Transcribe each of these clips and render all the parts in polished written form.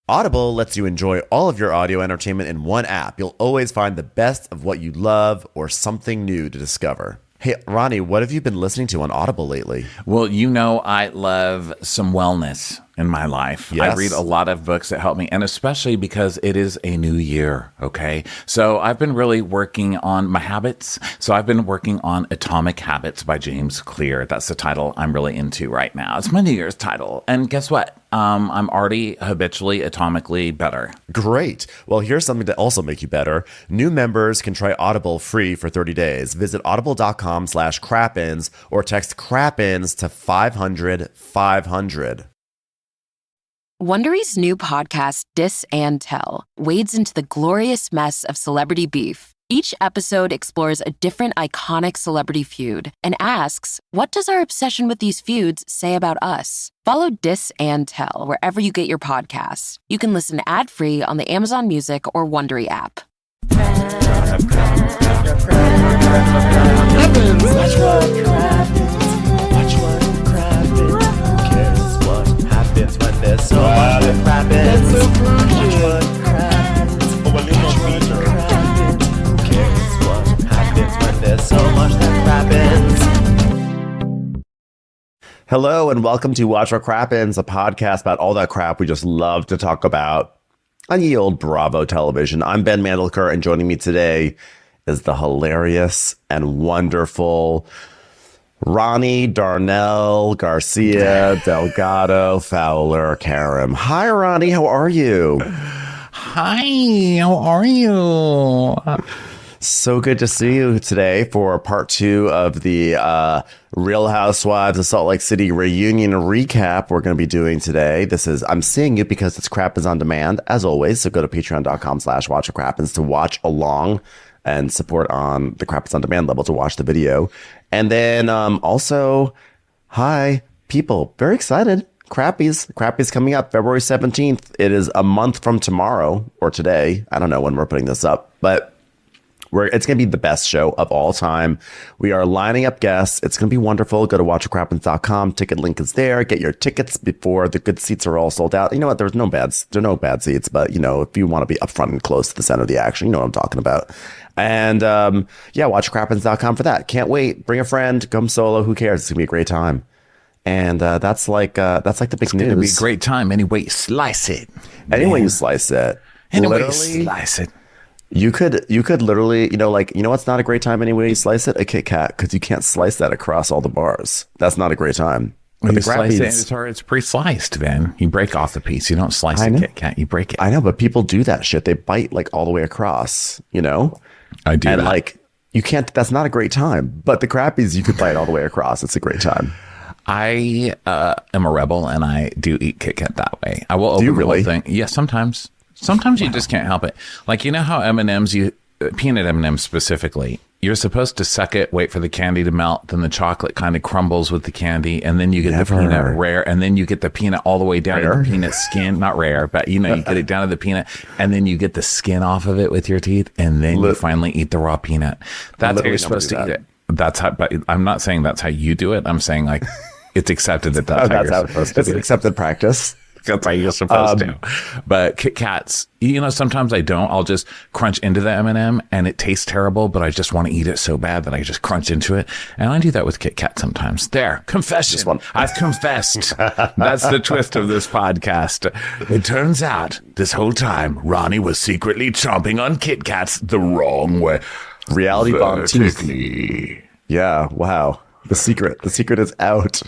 Audible lets you enjoy all of your audio entertainment in one app. You'll always find the best of what you love or something new to discover. Hey, Ronnie, what have you been listening to on Audible lately? Well, you know, I love some wellness in my life. Yes. I read a lot of books that help me, and especially because it is a new year, okay? So I've been really working on my habits. So I've been working on Atomic Habits by James Clear. That's the title I'm really into right now. It's my New Year's title. And guess what? I'm already habitually, atomically better. Great. Well, here's something to also make you better. New members can try Audible free for 30 days. Visit audible.com/crappins or text crappins to 500-500. Wondery's new podcast, Dis and Tell, wades into the glorious mess of celebrity beef. Each episode explores a different iconic celebrity feud and asks, what does our obsession with these feuds say about us? Follow Dis and Tell wherever you get your podcasts. You can listen ad-free on the Amazon Music or Wondery app. So much that happens. Watch what happens. Who cares what happens when there's so much that happens? Hello and welcome to Watch What Crappens, a podcast about all that crap we just love to talk about on ye old Bravo television. I'm Ben Mandelker, and joining me today is the hilarious and wonderful Ronnie Darnell Garcia Delgado Fowler Karam. Hi, Ronnie. How are you? Hi, how are you? So good to see you today for part 2 of the Real Housewives of Salt Lake City reunion recap we're going to be doing today. I'm seeing you because it's Crappens on Demand, as always. So go to patreon.com/watchacrappens to watch along and support on the Crappens on Demand level to watch the video. And then also, hi, people. Very excited. Crappy's coming up February 17th. It is a month from tomorrow or today. I don't know when we're putting this up, but it's going to be the best show of all time. We are lining up guests. It's going to be wonderful. Go to watchacrappens.com. Ticket link is there. Get your tickets before the good seats are all sold out. You know what? There are no bad seats, but you know, if you want to be upfront and close to the center of the action, you know what I'm talking about. And yeah, watchacrappens.com for that. Can't wait. Bring a friend. Come solo. Who cares? It's going to be a great time. And that's like the big news. It's going to be a great time. Any way you slice it. Any way you slice it. Any way you slice it. You could literally, you know what's not a great time anyway you slice it? A Kit Kat, because you can't slice that across all the bars. That's not a great time. But you slice it, it's pre-sliced, man. You break off the piece. You don't slice a Kit Kat, you break it. I know, but people do that shit. They bite like all the way across, you know? I do. And that. like, you can't, that's not a great time. But the crappies, you could bite all the way across. It's a great time. I am a rebel and I do eat Kit Kat that way. I will open do you the really? whole thing. Yeah, sometimes. Sometimes you just can't help it. Like, you know how M&Ms, peanut M&Ms specifically, you're supposed to suck it, wait for the candy to melt, then the chocolate kind of crumbles with the candy, and then you get the peanut rare, and then you get the peanut all the way down to the peanut skin. Not rare, but you know, you get it down to the peanut, and then you get the skin off of it with your teeth, and then you finally eat the raw peanut. That's how you're supposed to eat it. That's how, but I'm not saying that's how you do it. I'm saying like it's accepted that that's how you're supposed to do it. It's an accepted practice. That's how you're supposed to. But Kit Kats, you know, sometimes I don't. I'll just crunch into the M&M and it tastes terrible, but I just want to eat it so bad that I just crunch into it. And I do that with Kit Kat sometimes. There, confession. I've confessed. That's the twist of this podcast. It turns out this whole time, Ronnie was secretly chomping on Kit Kats the wrong way. Reality bomb teeth. Yeah, wow. The secret is out.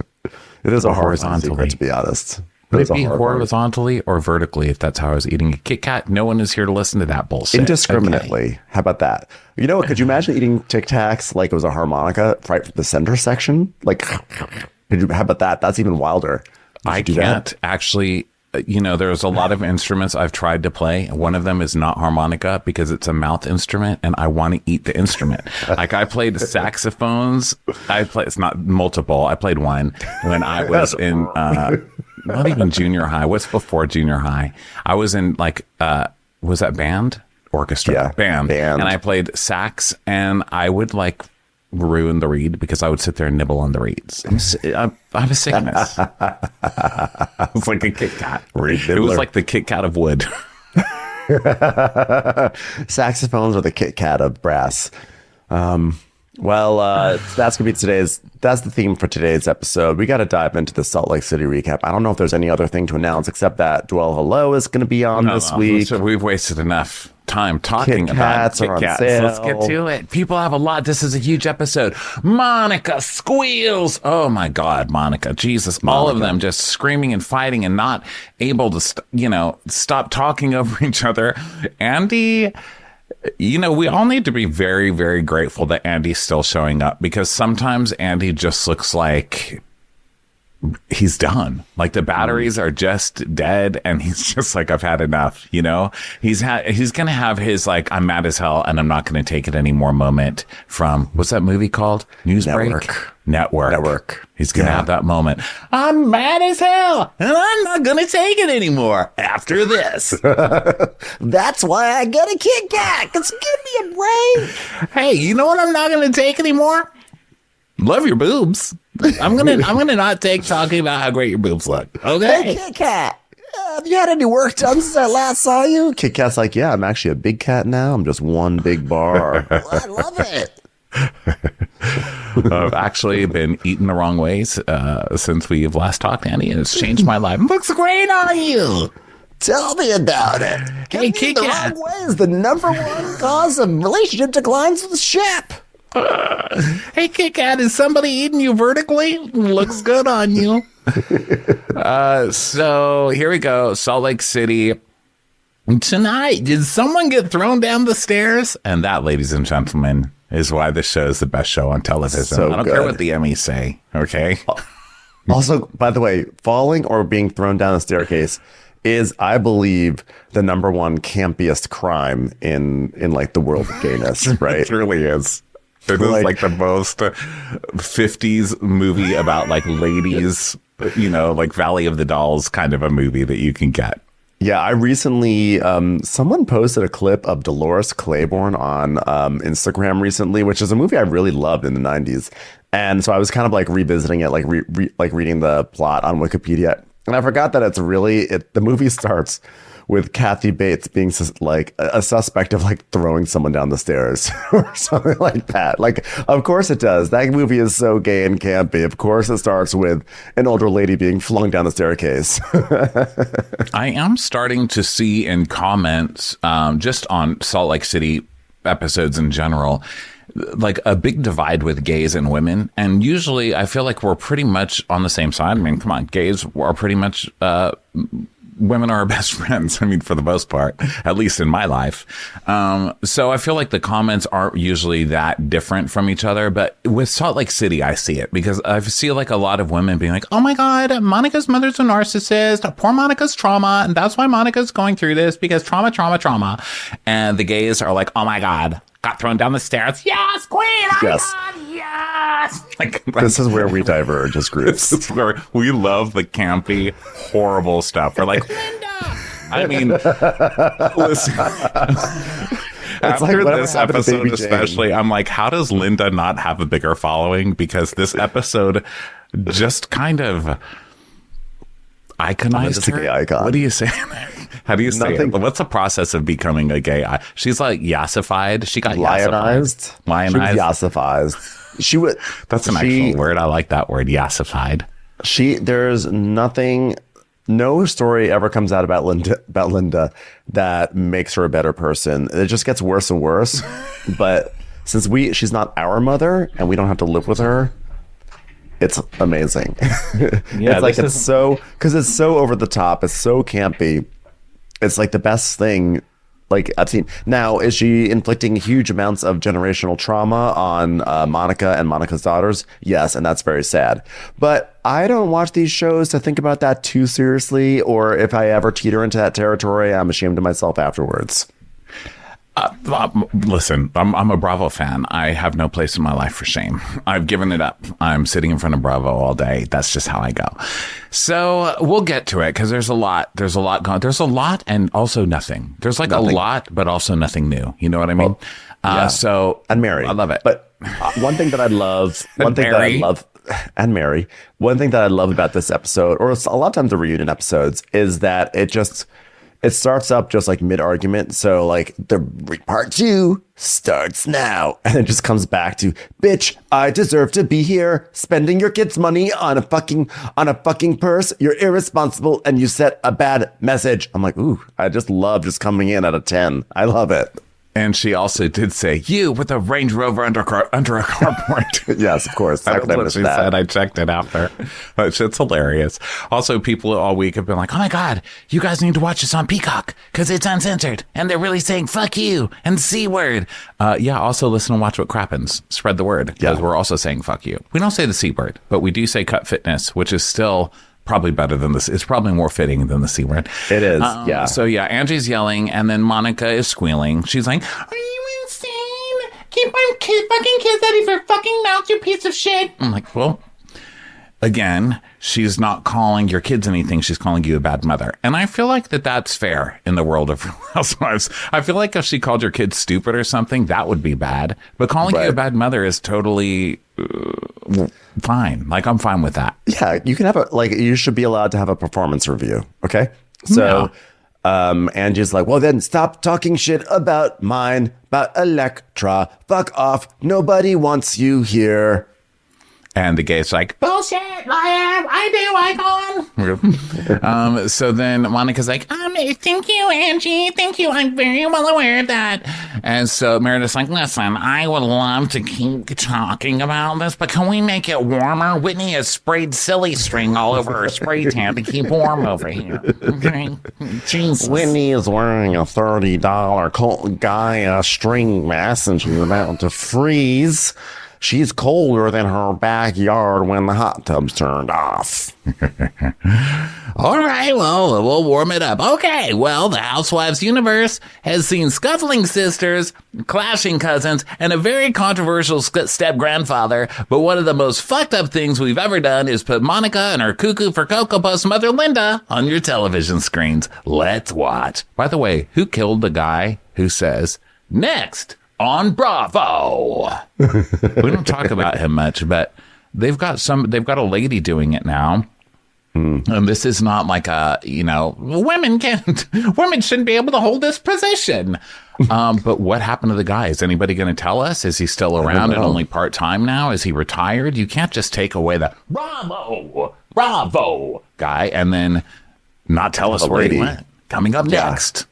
It is a horizontal secret, to be honest. Would it be horizontally or vertically if that's how I was eating a Kit Kat? No one is here to listen to that bullshit. Indiscriminately. Okay. How about that? You know what? Could you imagine eating Tic Tacs like it was a harmonica right from the center section? Like, how about that? That's even wilder. I can't actually. You know, there's a lot of instruments I've tried to play. One of them is not harmonica because it's a mouth instrument and I want to eat the instrument. Like I played saxophones. It's not multiple. I played one when I was in, not even junior high. What's before junior high? I was in like, was that band? Orchestra. Yeah, band. And I played sax and I would like ruin the reed because I would sit there and nibble on the reeds. I have a sickness. It's like a Kit Kat. It was like the Kit Kat of wood. Saxophones are the Kit Kat of brass. That's gonna be that's the theme for today's episode. We got to dive into the Salt Lake City recap. I don't know if there's any other thing to announce except that Dwell Hello is going to be on this week. So we've wasted enough time talking about Kit Kats. Let's get to it. People have a lot. This is a huge episode. Monica squeals. Oh my God, Monica. Jesus. Monica. All of them just screaming and fighting and not able to, stop talking over each other. Andy, we all need to be very, very grateful that Andy's still showing up, because sometimes Andy just looks like he's done. Like the batteries are just dead and he's just like, I've had enough, He's going to have his like, I'm mad as hell and I'm not going to take it anymore moment from, what's that movie called? Newsbreak? Network. He's going to have that moment. I'm mad as hell and I'm not going to take it anymore after this. That's why I get a Kit Kat. Give me a break. Hey, you know what I'm not going to take anymore? Love your boobs. I'm gonna not take talking about how great your boobs look. Okay. Hey, Kit Kat, have you had any work done since I last saw you? Kit Kat's like, yeah, I'm actually a big cat now. I'm just one big bar. I love it. I've actually been eating the wrong ways since we've last talked, Andy, and it's changed my life. It looks great on you. Tell me about it. Hey, Kit Kat. The wrong way is the number one cause of relationship declines with the ship. Hey, Kit Kat, is somebody eating you vertically? Looks good on you. So here we go. Salt Lake City. Tonight, did someone get thrown down the stairs? And that, ladies and gentlemen, is why this show is the best show on television. So I don't care what the Emmys say, okay? Also, by the way, falling or being thrown down a staircase is, I believe, the number one campiest crime in like the world of gayness, right? It really is. It is like the most 50s movie about like ladies, like Valley of the Dolls kind of a movie that you can get. Yeah, I recently, someone posted a clip of Dolores Claiborne on Instagram recently, which is a movie I really loved in the 90s. And so I was kind of like revisiting it, like reading the plot on Wikipedia. And I forgot that the movie starts with Kathy Bates being like a suspect of like throwing someone down the stairs or something like that. Like, of course it does. That movie is so gay and campy. Of course it starts with an older lady being flung down the staircase. I am starting to see in comments, just on Salt Lake City episodes in general, like a big divide with gays and women. And usually I feel like we're pretty much on the same side. I mean, come on, gays are pretty much, women are our best friends. I mean, for the most part, at least in my life. So I feel like the comments aren't usually that different from each other. But with Salt Lake City, I see it because I see like a lot of women being like, oh my God, Monica's mother's a narcissist. Poor Monica's trauma. And that's why Monica's going through this, because trauma. And the gays are like, oh my God, got thrown down the stairs. Yes, queen. Yes. Yes. Like, this is where we diverge as groups. This is where we love the campy, horrible stuff. We're like, Linda. I mean, listen. After this episode, especially, I'm like, how does Linda not have a bigger following? Because this episode just kind of iconized her. A gay icon. What do you say? How do you say it? What's the process of becoming a gay? She's like yassified. She got lionized. Lionized. She was yassified. She would. That's an actual word. I like that word, yassified. There's nothing. No story ever comes out about Linda that makes her a better person. It just gets worse and worse. But since she's not our mother and we don't have to live with her, it's amazing. Yeah, it's so over the top. It's so campy. It's like the best thing like I've seen. Now, is she inflicting huge amounts of generational trauma on Monica and Monica's daughters? Yes, and that's very sad. But I don't watch these shows to think about that too seriously, or if I ever teeter into that territory, I'm ashamed of myself afterwards. Listen, I'm a Bravo fan. I have no place in my life for shame. I've given it up. I'm sitting in front of Bravo all day. That's just how I go. So we'll get to it because there's a lot. There's a lot going. There's a lot and also nothing. There's like nothing. A lot, but also nothing new. You know what I mean? Well, yeah. So and Mary, I love it. But one thing that I love, and Mary, one thing that I love about this episode, or a lot of times the reunion episodes, is that it starts up just like mid-argument. So like the part 2 starts now. And it just comes back to, bitch, I deserve to be here spending your kids' money on a fucking purse. You're irresponsible and you set a bad message. I'm like, ooh, I just love just coming in at a 10. I love it. And she also did say, you with a Range Rover under a carport. Yes, of course. That's what she said. I checked it after. But it's hilarious. Also, people all week have been like, oh my God, you guys need to watch this on Peacock because it's uncensored. And they're really saying fuck you and C word. Yeah, also listen and watch what crappens. Spread the word because we're also saying fuck you. We don't say the C word, but we do say cut fitness, which is still probably better than this. It's probably more fitting than the C word. It is, yeah. So yeah, Angie's yelling, and then Monica is squealing. She's like, "Are you insane? Keep my fucking kids out of your fucking mouth, you piece of shit!" I'm like, well, again, she's not calling your kids anything. She's calling you a bad mother, and I feel like that's fair in the world of Housewives. I feel like if she called your kids stupid or something, that would be bad. But calling you a bad mother is totally fine. Like, I'm fine with that. Yeah, you can have you should be allowed to have a performance review. Okay. So, Angie's like, well, then stop talking shit about mine, about Electra. Fuck off. Nobody wants you here. And the gay's like, bullshit, I do. So then Monica's like, thank you, Angie. Thank you. I'm very well aware of that. And so Meredith's like, listen, I would love to keep talking about this, but can we make it warmer? Whitney has sprayed silly string all over her spray tan to keep warm over here. Okay. Jesus. Whitney is wearing a $30 Colt Gaia string mask and she's about to freeze. She's colder than her backyard when the hot tub's turned off. All right, well, we'll warm it up. Okay, well, the Housewives universe has seen scuffling sisters, clashing cousins, and a very controversial step-grandfather. But one of the most fucked up things we've ever done is put Monica and her cuckoo for Cocoa Puffs mother Linda on your television screens. Let's watch. By the way, who killed the guy who says, next on Bravo? We don't talk about him much, but they've got a lady doing it now. And this is not like women shouldn't be able to hold this position. But what happened to the guy? Is anybody going to tell us? Is he still around and only part-time now? Is he retired? You can't just take away the Bravo guy and then not tell us where he went. Coming up next.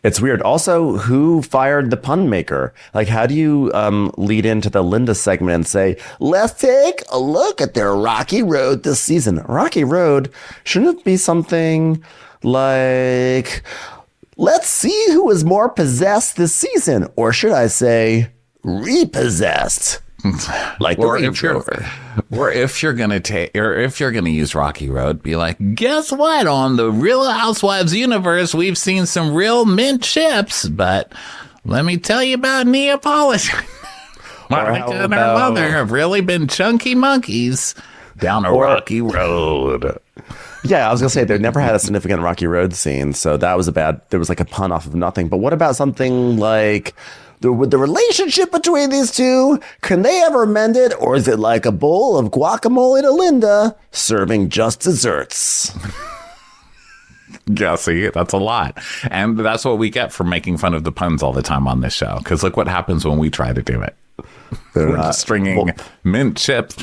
It's weird. Also, who fired the pun maker? Like, how do you lead into the Linda segment and say, let's take a look at their rocky road this season? Rocky road, shouldn't it be something like, let's see who is more possessed this season? Or should I say, repossessed? Like the Range Rover. Or if you're gonna use Rocky Road, be like, guess what? On the Real Housewives universe, we've seen some real mint chips, but let me tell you about Neapolitan. Monica and her mother have really been chunky monkeys down a rocky road. Yeah, I was gonna say they never had a significant Rocky Road scene, so that was there was like a pun off of nothing. But what about something like the relationship between these two? Can they ever mend it, or is it like a bowl of guacamole to Linda serving just desserts? Yeah, see, that's a lot. And that's what we get for making fun of the puns all the time on this show. Because look what happens when we try to do it. We're just stringing mint chip,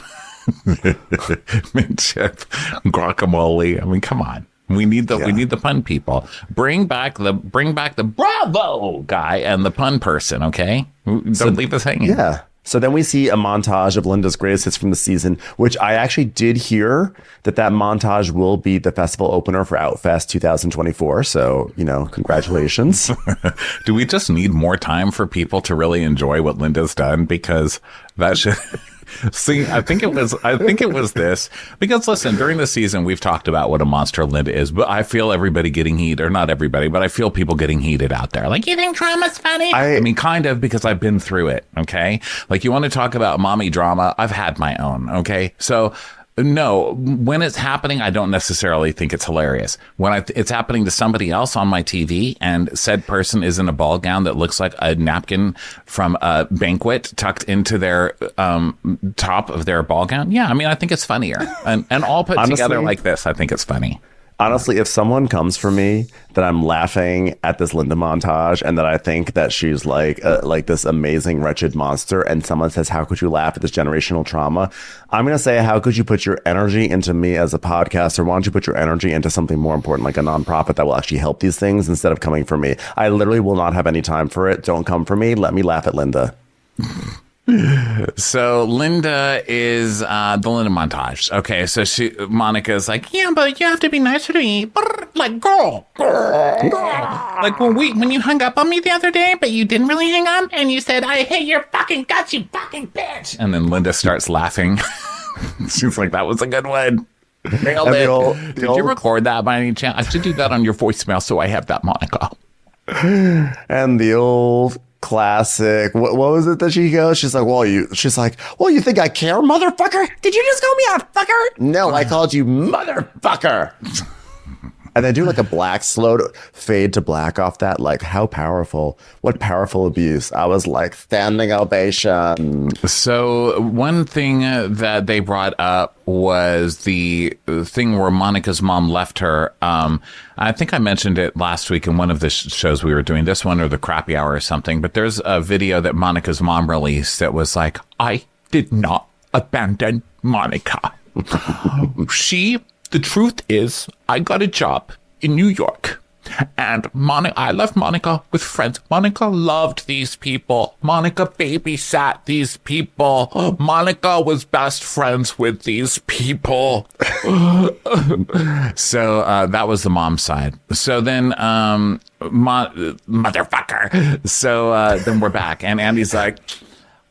mint chip, guacamole. I mean, come on. We need the pun people. Bring back the Bravo guy and the pun person, okay? Don't leave us hanging. Yeah. So then we see a montage of Linda's greatest hits from the season, which I actually did hear that montage will be the festival opener for Outfest 2024. So, congratulations. Do we just need more time for people to really enjoy what Linda's done? Because that should... See, I think it was this, because listen, during the season, we've talked about what a monster Linda is, but I feel everybody getting heated, or not everybody, but I feel people getting heated out there. Like, you think drama's funny? I mean, kind of, because I've been through it. Okay. Like, you want to talk about mommy drama? I've had my own. Okay. So No, when it's happening, I don't necessarily think it's hilarious. When it's happening to somebody else on my TV and said person is in a ball gown that looks like a napkin from a banquet tucked into their top of their ball gown. Yeah, I mean, I think it's funnier. And all put together like this, I think it's funny. Honestly, if someone comes for me that I'm laughing at this Linda montage and that I think that she's like this amazing wretched monster, and someone says, "How could you laugh at this generational trauma?" I'm gonna say, "How could you put your energy into me as a podcaster? Why don't you put your energy into something more important, like a nonprofit that will actually help these things instead of coming for me?" I literally will not have any time for it. Don't come for me. Let me laugh at Linda. So Linda is the Linda montage. Okay, so Monica's like, yeah, but you have to be nicer to me. Like, girl. Like when you hung up on me the other day, but you didn't really hang up, and you said, "I hate your fucking guts, you fucking bitch." And then Linda starts laughing. She's like, that was a good one. Nailed it. Did you record that by any chance? I should do that on your voicemail so I have that, Monica. And the old classic. What was it that she goes? She's like, well, you think I care, motherfucker? Did you just call me a fucker? No, I called you motherfucker. And they do like a black slow fade to black off that. Like, how powerful. What powerful abuse. I was like, standing ovation. So one thing that they brought up was the thing where Monica's mom left her. I think I mentioned it last week in one of the shows we were doing, this one or the Crappy Hour or something. But there's a video that Monica's mom released that was like, I did not abandon Monica. The truth is, I got a job in New York, and I left Monica with friends. Monica loved these people. Monica babysat these people. Monica was best friends with these people. So that was the mom side. So then, motherfucker. So then we're back, and Andy's like,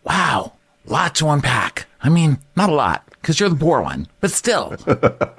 wow, lot to unpack. I mean, not a lot, because you're the poor one, but still,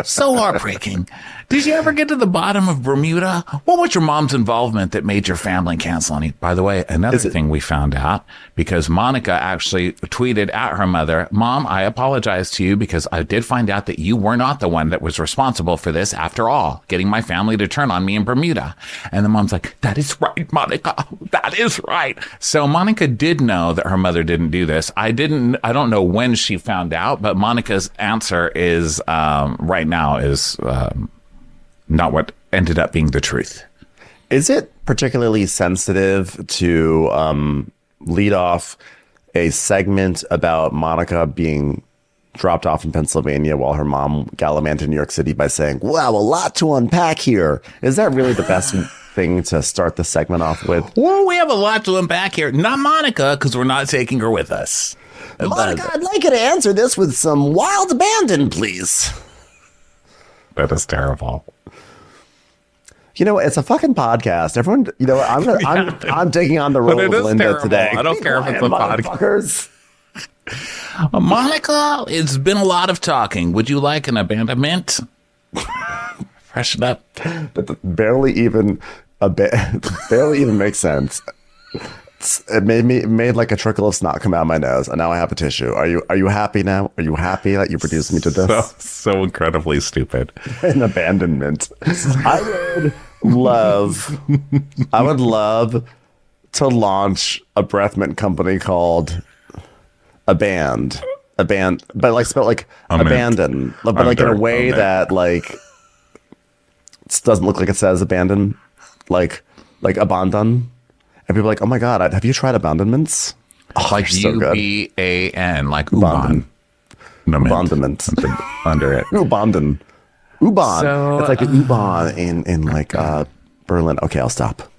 so heartbreaking. Did you ever get to the bottom of Bermuda? What was your mom's involvement that made your family cancel on you? By the way, another thing we found out, because Monica actually tweeted at her mother, "Mom, I apologize to you because I did find out that you were not the one that was responsible for this after all, getting my family to turn on me in Bermuda." And the mom's like, "That is right, Monica. That is right." So Monica did know that her mother didn't do this. I don't know when she found out, but Monica's answer is right now is not what ended up being the truth. Is it particularly sensitive to lead off a segment about Monica being dropped off in Pennsylvania while her mom gallivanted in New York City by saying, "Wow, a lot to unpack here"? Is that really the best thing to start the segment off with? Well, we have a lot to unpack here. Not Monica, because we're not taking her with us. Monica, I'd like you to answer this with some wild abandon, please. That is terrible. You know, it's a fucking podcast. Everyone, you know, I'm taking on the role of Linda terrible. today. I don't care if it's a podcast. Monica, it's been a lot of talking. Would you like an abandonment? Freshen up. That barely even makes sense. It made like a trickle of snot come out of my nose, and now I have a tissue. Are you happy now? Are you happy that you produced me to this? So incredibly stupid. An abandonment. I would love to launch a breath mint company called but like spelled like abandon, but like in a way that like it doesn't look like it says abandon, like abandon. And people are like, "Oh my God, have you tried abandonments?" Oh, like UBAN, like Uban. Abandonment. Under it. Uban. So, it's like the U-Bahn in like Berlin. Okay, I'll stop.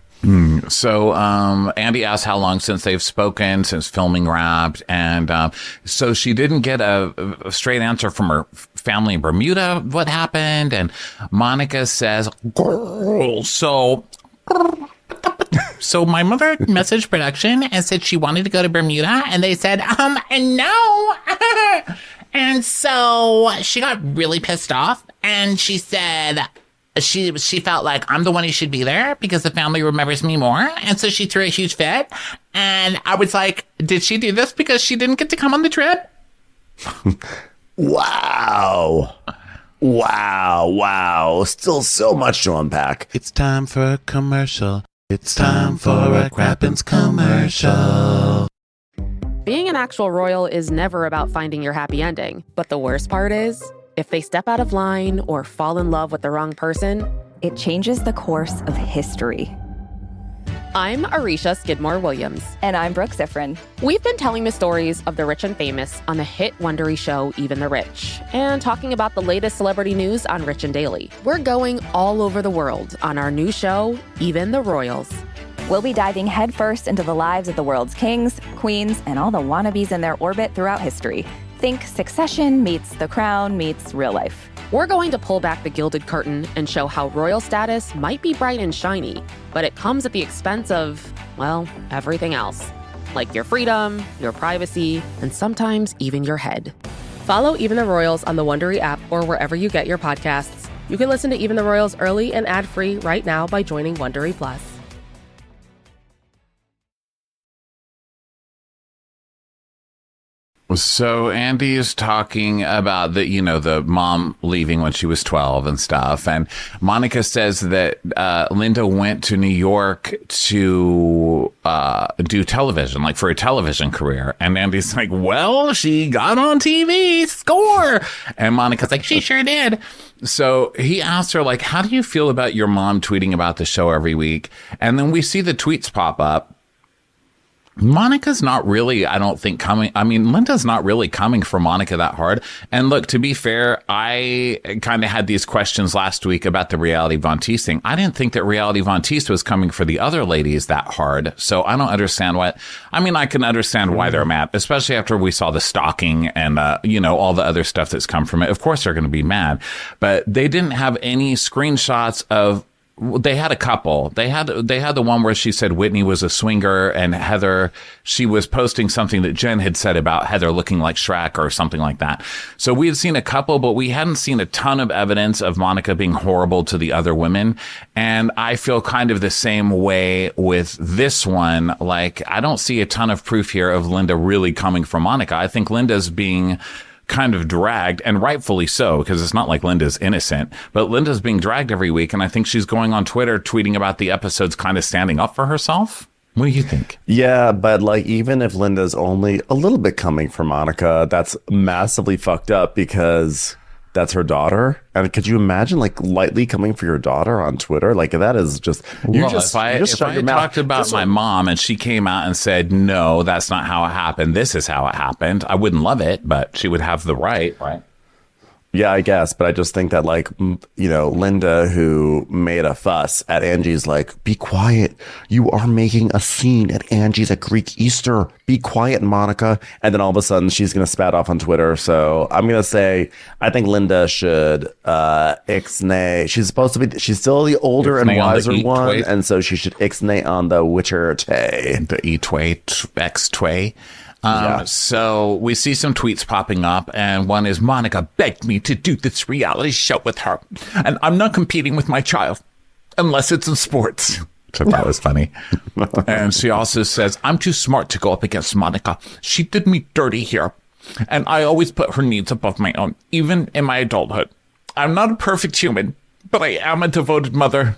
So Andy asked how long since they've spoken, since filming wrapped. And so she didn't get a straight answer from her family in Bermuda, what happened. And Monica says, "Girl, So my mother messaged production and said she wanted to go to Bermuda, and they said, no." And so she got really pissed off, and she said she felt like I'm the one who should be there because the family remembers me more. And so she threw a huge fit. And I was like, did she do this because she didn't get to come on the trip? Wow. Wow. Still so much to unpack. It's time for a commercial. It's time for a Crappens commercial. Being an actual royal is never about finding your happy ending. But the worst part is, if they step out of line or fall in love with the wrong person, it changes the course of history. I'm Arisha Skidmore-Williams. And I'm Brooke Sifrin. We've been telling the stories of the rich and famous on the hit Wondery show Even the Rich, and talking about the latest celebrity news on Rich and Daily. We're going all over the world on our new show, Even the Royals. We'll be diving headfirst into the lives of the world's kings, queens, and all the wannabes in their orbit throughout history. Think Succession meets The Crown meets real life. We're going to pull back the gilded curtain and show how royal status might be bright and shiny, but it comes at the expense of, well, everything else. Like your freedom, your privacy, and sometimes even your head. Follow Even the Royals on the Wondery app or wherever you get your podcasts. You can listen to Even the Royals early and ad-free right now by joining Wondery Plus. So Andy is talking about the mom leaving when she was 12 and stuff. And Monica says that Linda went to New York to do television, like for a television career. And Andy's like, well, she got on TV, score. And Monica's like, she sure did. So he asked her, like, how do you feel about your mom tweeting about the show every week? And then we see the tweets pop up. Monica's not really, I don't think, Linda's not really coming for Monica that hard. And look, to be fair, I kind of had these questions last week about the Reality Von Teese thing. I didn't think that Reality Von Teese was coming for the other ladies that hard. So I don't understand I can understand why they're mad, especially after we saw the stalking and, all the other stuff that's come from it. Of course they're going to be mad, but they didn't have any screenshots of. They had a couple. They had the one where she said Whitney was a swinger, and Heather, she was posting something that Jen had said about Heather looking like Shrek or something like that. So we had seen a couple, but we hadn't seen a ton of evidence of Monica being horrible to the other women. And I feel kind of the same way with this one. Like, I don't see a ton of proof here of Linda really coming for Monica. I think Linda's being kind of dragged, and rightfully so, because it's not like Linda's innocent, but Linda's being dragged every week, and I think she's going on Twitter tweeting about the episodes, kind of standing up for herself. What do you think? Yeah, but like, even if Linda's only a little bit coming for Monica, that's massively fucked up because that's her daughter. And could you imagine like lightly coming for your daughter on Twitter? Like, that is just, if I talked about my mom and she came out and said, no, that's not how it happened, this is how it happened, I wouldn't love it, but she would have the right? Yeah, I guess. But I just think that, like, Linda, who made a fuss at Angie's, like, be quiet. You are making a scene at Angie's at Greek Easter. Be quiet, Monica. And then all of a sudden she's going to spat off on Twitter. So I'm going to say, I think Linda should ixnay. She's still the older and wiser one. And so she should ixnay on the Witcher Tay. The X-Tway. So we see some tweets popping up, and one is, Monica begged me to do this reality show with her, and I'm not competing with my child unless it's in sports. So that was funny. And she also says, I'm too smart to go up against Monica. She did me dirty here, and I always put her needs above my own, even in my adulthood. I'm not a perfect human, but I am a devoted mother.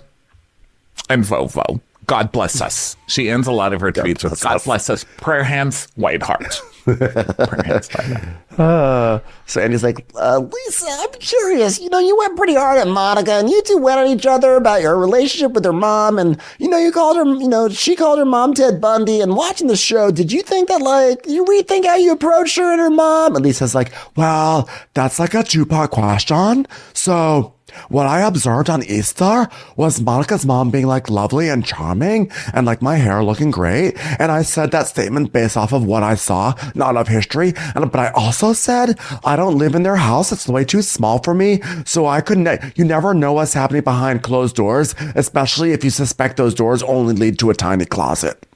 And Vovo. God bless us. She ends a lot of her tweets with God bless us. Prayer hands, white heart. Prayer hands, white heart. So Andy's like, Lisa, I'm curious. You went pretty hard at Monica, and you two went at each other about your relationship with her mom, and you called her, she called her mom Ted Bundy. And watching the show, did you think that, like, you rethink how you approach her and her mom? And Lisa's like, well, that's like a two-part question. So what I observed on Easter was Monica's mom being like lovely and charming and like my hair looking great. And I said that statement based off of what I saw, not of history. But I also said, I don't live in their house. It's way too small for me. So I couldn't, you never know what's happening behind closed doors, especially if you suspect those doors only lead to a tiny closet.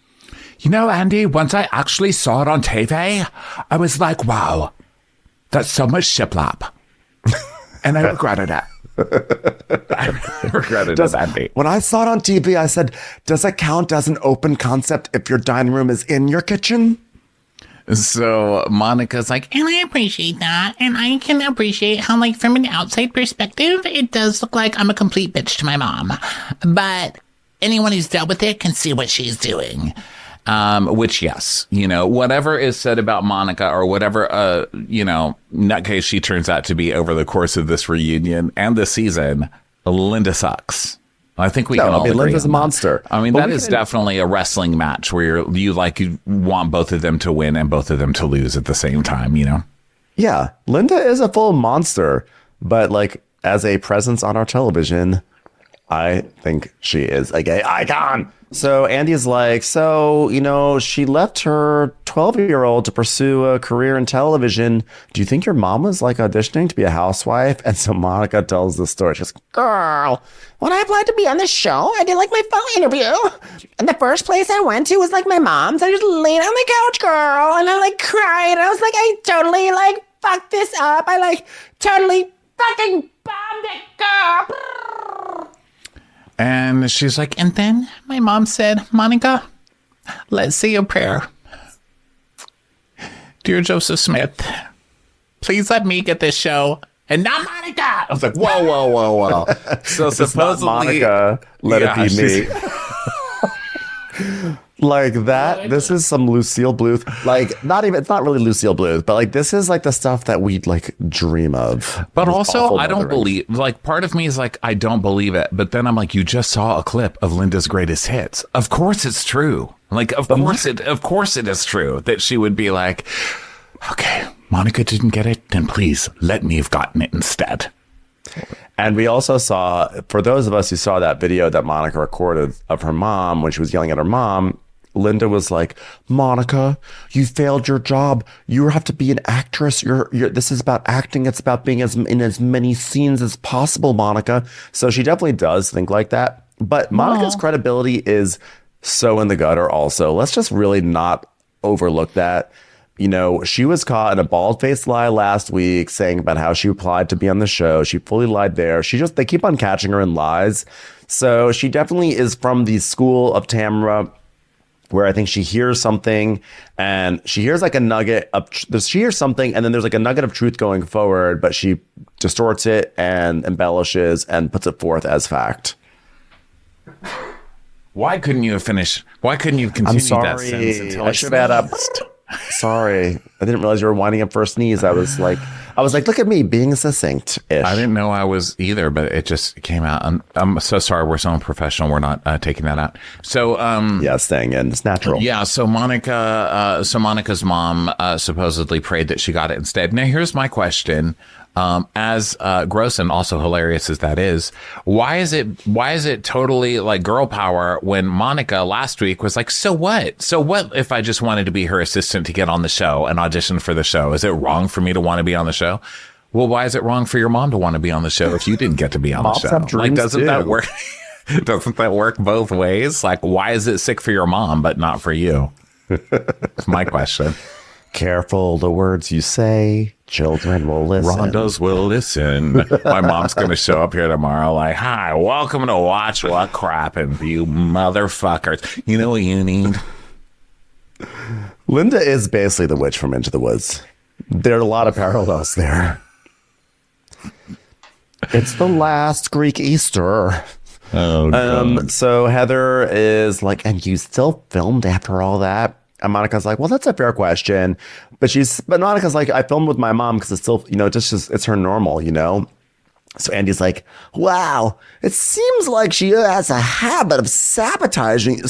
Andy, once I actually saw it on TV, I was like, wow, that's so much shiplap. And I regretted it. I regretted it, Andy. When I saw it on TV, I said, does it count as an open concept if your dining room is in your kitchen? So Monica's like, And I appreciate that. And I can appreciate how, like, from an outside perspective, it does look like I'm a complete bitch to my mom. But anyone who's dealt with it can see what she's doing. which, yes, whatever is said about Monica or whatever, nutcase she turns out to be over the course of this reunion and this season, Linda sucks. I think we can all agree Linda's a on monster. that. I mean, that is definitely a wrestling match where you want both of them to win and both of them to lose at the same time, Yeah, Linda is a full monster, but like as a presence on our television, I think she is a gay icon. So Andy's like, she left her 12-year-old to pursue a career in television. Do you think your mom was like auditioning to be a housewife? And so Monica tells the story. She's like, Girl, when I applied to be on the show, I did like my phone interview. And the first place I went to was like my mom's. I just laid on the couch, girl, and I like cried. I was like, I totally like fucked this up. I like totally fucking bombed it, girl. And she's like, And then my mom said, Monica, let's say a prayer. Dear Joseph Smith, please let me get this show and not Monica. I was like, whoa. So supposedly, Monica, let it be me. Like that, this is some Lucille Bluth. Like, it's not really Lucille Bluth, but like this is like the stuff that we'd like dream of. But This also, awful I don't mothering. believe, part of me is like, I don't believe it. But then I'm like, you just saw a clip of Linda's greatest hits. Of course it's true. Like, of course it is true that she would be like, okay, Monica didn't get it, then please let me have gotten it instead. And we also saw, for those of us who saw that video that Monica recorded of her mom when she was yelling at her mom, Linda was like, Monica, you failed your job. You have to be an actress. This is about acting. It's about being in as many scenes as possible, Monica. So she definitely does think like that. But Monica's credibility is so in the gutter also. Let's just really not overlook that. She was caught in a bald-faced lie last week saying about how she applied to be on the show. She fully lied there. They keep on catching her in lies. So she definitely is from the school of Tamra, where I think she hears something and she hears like a nugget of, she hears something and then there's like a nugget of truth going forward, but she distorts it and embellishes and puts it forth as fact. Why couldn't you have finished? Why couldn't you continue that sentence until I should have had up. Sorry, I didn't realize you were winding up for a sneeze. I was like, look at me being succinct-ish. I didn't know I was either, but it just came out. I'm so sorry. We're so unprofessional. We're not taking that out. So, yeah, staying in. It's natural. Yeah. So Monica's mom supposedly prayed that she got it instead. Now, here's my question. As gross and also hilarious as that is, why is it totally like girl power when Monica last week was like, so what if I just wanted to be her assistant to get on the show and audition for the show? Is it wrong for me to want to be on the show? Well, why is it wrong for your mom to want to be on the show if you didn't get to be on the show? Like, doesn't that work? Doesn't that work both ways? Like, why is it sick for your mom but not for you? That's my question. Careful the words you say. Children will listen. Rondas will listen. My mom's going to show up here tomorrow like, hi, welcome to Watch What Crappin', you motherfuckers. You know what you need? Linda is basically the witch from Into the Woods. There are a lot of parallels there. It's the last Greek Easter. Oh, God. So Heather is like, and you still filmed after all that? And Monica's like, well, that's a fair question. But Monica's like, I filmed with my mom because it's still, it's her normal, So Andy's like, wow, it seems like she has a habit of sabotaging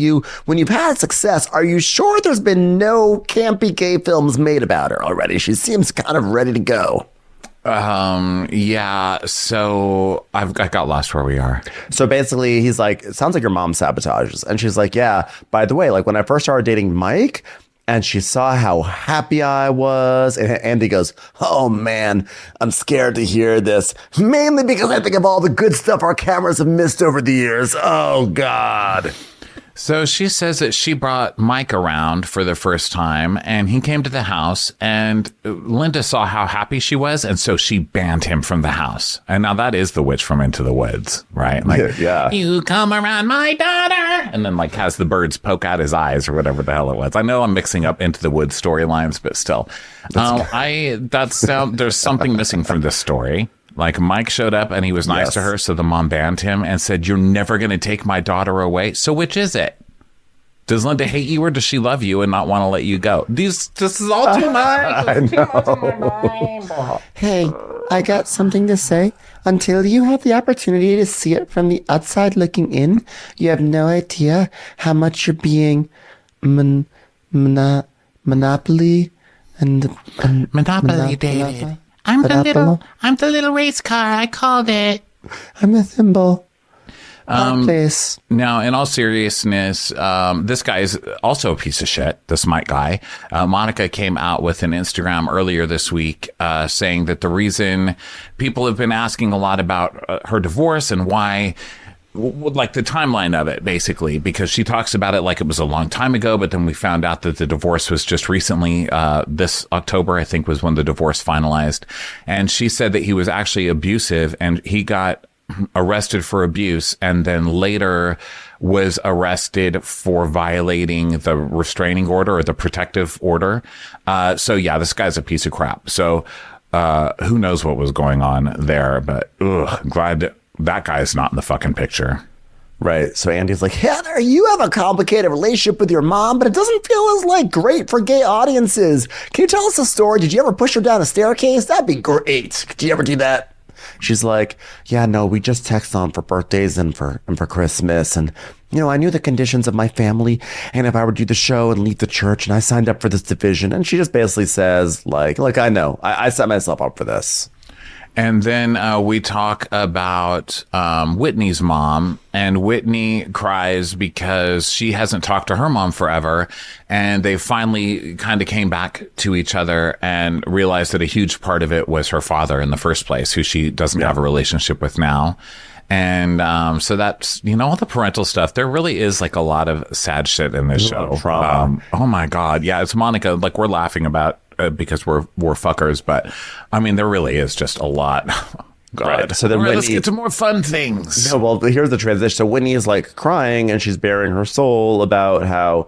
you when you've had success. Are you sure there's been no campy gay films made about her already? She seems kind of ready to go. Yeah. So I got lost where we are. So basically he's like, it sounds like your mom sabotages. And she's like, yeah, by the way, like when I first started dating Mike and she saw how happy I was, and Andy goes, oh man, I'm scared to hear this, mainly because I think of all the good stuff our cameras have missed over the years. Oh God. So she says that she brought Mike around for the first time and he came to the house and Linda saw how happy she was. And so she banned him from the house. And now that is the witch from Into the Woods, right? Like, yeah. You come around my daughter and then like has the birds poke out his eyes or whatever the hell it was. I know I'm mixing up Into the Woods storylines, but still, there's something missing from this story. Like Mike showed up and he was nice to her, so the mom banned him and said, "You're never going to take my daughter away." So which is it? Does Linda hate you or does she love you and not want to let you go? This is all too much. I know. Hey, I got something to say. Until you have the opportunity to see it from the outside looking in, you have no idea how much you're being monopoly Monopoly dated. I'm the little race car. I called it. I'm a thimble. Place. Now, in all seriousness, this guy is also a piece of shit, this Mike guy. Monica came out with an Instagram earlier this week saying that the reason people have been asking a lot about her divorce and why, like the timeline of it, basically, because she talks about it like it was a long time ago, but then we found out that the divorce was just recently, this October, I think, was when the divorce finalized. And she said that he was actually abusive and he got arrested for abuse and then later was arrested for violating the restraining order or the protective order. So yeah, this guy's a piece of crap. So who knows what was going on there, but glad that guy's not in the fucking picture. Right. So Andy's like, Heather, you have a complicated relationship with your mom, but it doesn't feel as like great for gay audiences. Can you tell us a story? Did you ever push her down a staircase? That'd be great. Did you ever do that? she's like, yeah, no, we just text on for birthdays and for Christmas. And, you know, I knew the conditions of my family and if I would do the show and leave the church, and I signed up for this division. And she just basically says, like, I know, I set myself up for this. And then we talk about Whitney's mom, and Whitney cries because she hasn't talked to her mom forever. And they finally kind of came back to each other and realized that a huge part of it was her father in the first place, who she doesn't have a relationship with now. And so that's, you know, all the parental stuff. There really is like a lot of sad shit in this show. Oh my God. Yeah, it's Monica. Like, we're laughing about because we're fuckers, but I mean, there really is just a lot. God. Right. So then let's get to more fun things. No, well, here's the transition. So Whitney is like crying and she's bearing her soul about how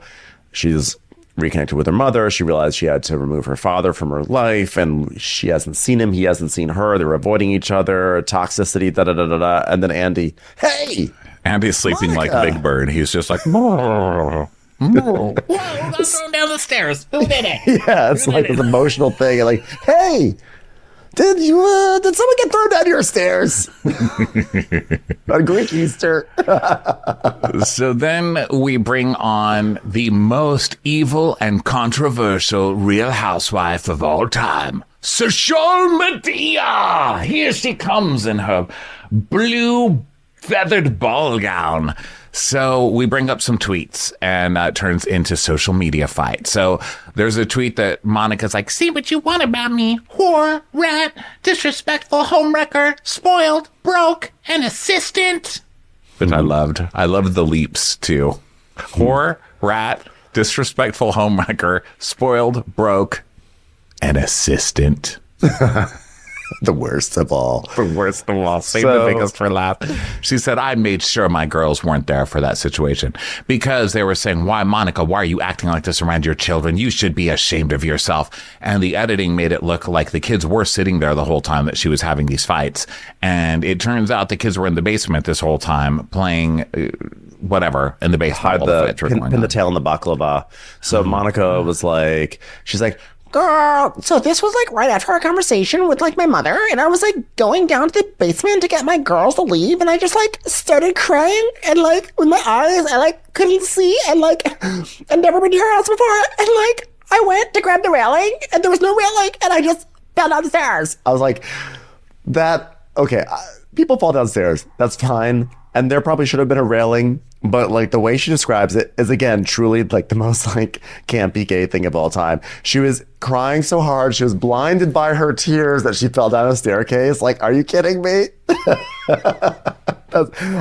she's reconnected with her mother. She realized she had to remove her father from her life, and she hasn't seen him. He hasn't seen her. They're avoiding each other. Toxicity. Da da da da da. And then Andy, hey, Andy's sleeping Monica. like Big Bird. He's just like. Whoa, that's going down the stairs. Who did it? Yeah, it's like this emotional thing. And like, hey, did someone get thrown down your stairs on Greek Easter? So then we bring on the most evil and controversial Real Housewife of all time, Social Medea. Here she comes in her blue feathered ball gown. So we bring up some tweets, and it turns into social media fight. So there's a tweet that Monica's like, See what you want about me. Whore, rat, disrespectful homewrecker, spoiled, broke, and assistant. which I loved. I loved the leaps too. Whore, rat, disrespectful homewrecker, spoiled, broke, and assistant. The worst of all. The worst of all. Save the biggest for last. She said, I made sure my girls weren't there for that situation because they were saying, why, Monica, why are you acting like this around your children? You should be ashamed of yourself. And the editing made it look like the kids were sitting there the whole time that she was having these fights. And it turns out the kids were in the basement this whole time playing whatever in the basement. Pin the tail in the baklava. So Monica was like, she's like, Girl, so this was like right after our conversation with like my mother, and I was like going down to the basement to get my girls to leave, and I just like started crying, and like with my eyes I like couldn't see, and like I'd never been to your house before, and like I went to grab the railing and there was no railing, and I just fell down the stairs. I was like, okay, people fall downstairs, that's fine, and there probably should have been a railing. But like the way she describes it is, again, truly like the most like campy gay thing of all time. She was crying so hard, she was blinded by her tears that she fell down a staircase. Like, are you kidding me?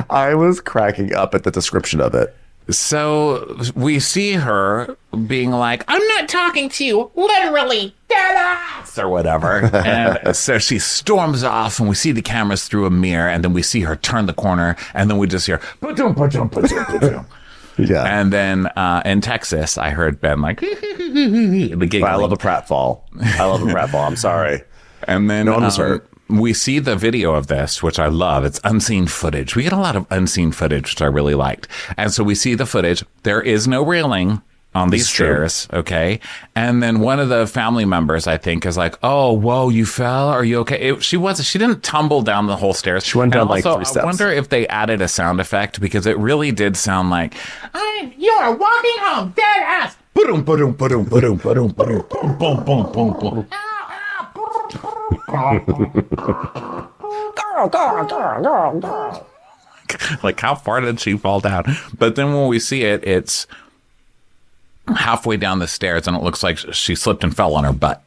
I was cracking up at the description of it. So we see her being like, I'm not talking to you, literally. or whatever. And so she storms off, and we see the cameras through a mirror, and then we see her turn the corner, and then we just hear, ba-dum, ba-dum, ba-dum, ba-dum. Yeah. And then in Texas, I heard Ben like, the giggling. I love a pratfall. I'm sorry. And then No one was hurt. we see the video of this, which I love. It's unseen footage. We get a lot of unseen footage, which I really liked. And so we see the footage. There is no railing on these stairs, okay? And then one of the family members, I think, is like, "Oh, whoa, you fell? Are you okay?" She didn't tumble down the whole stairs. She went down like 3 steps. I wonder if they added a sound effect because it really did sound like, You are walking home dead ass. boom, boom, boom, boom, boom, boom, boom, boom, boom, boom, boom. Girl. Like, how far did she fall down? But then when we see it, it's halfway down the stairs and it looks like she slipped and fell on her butt.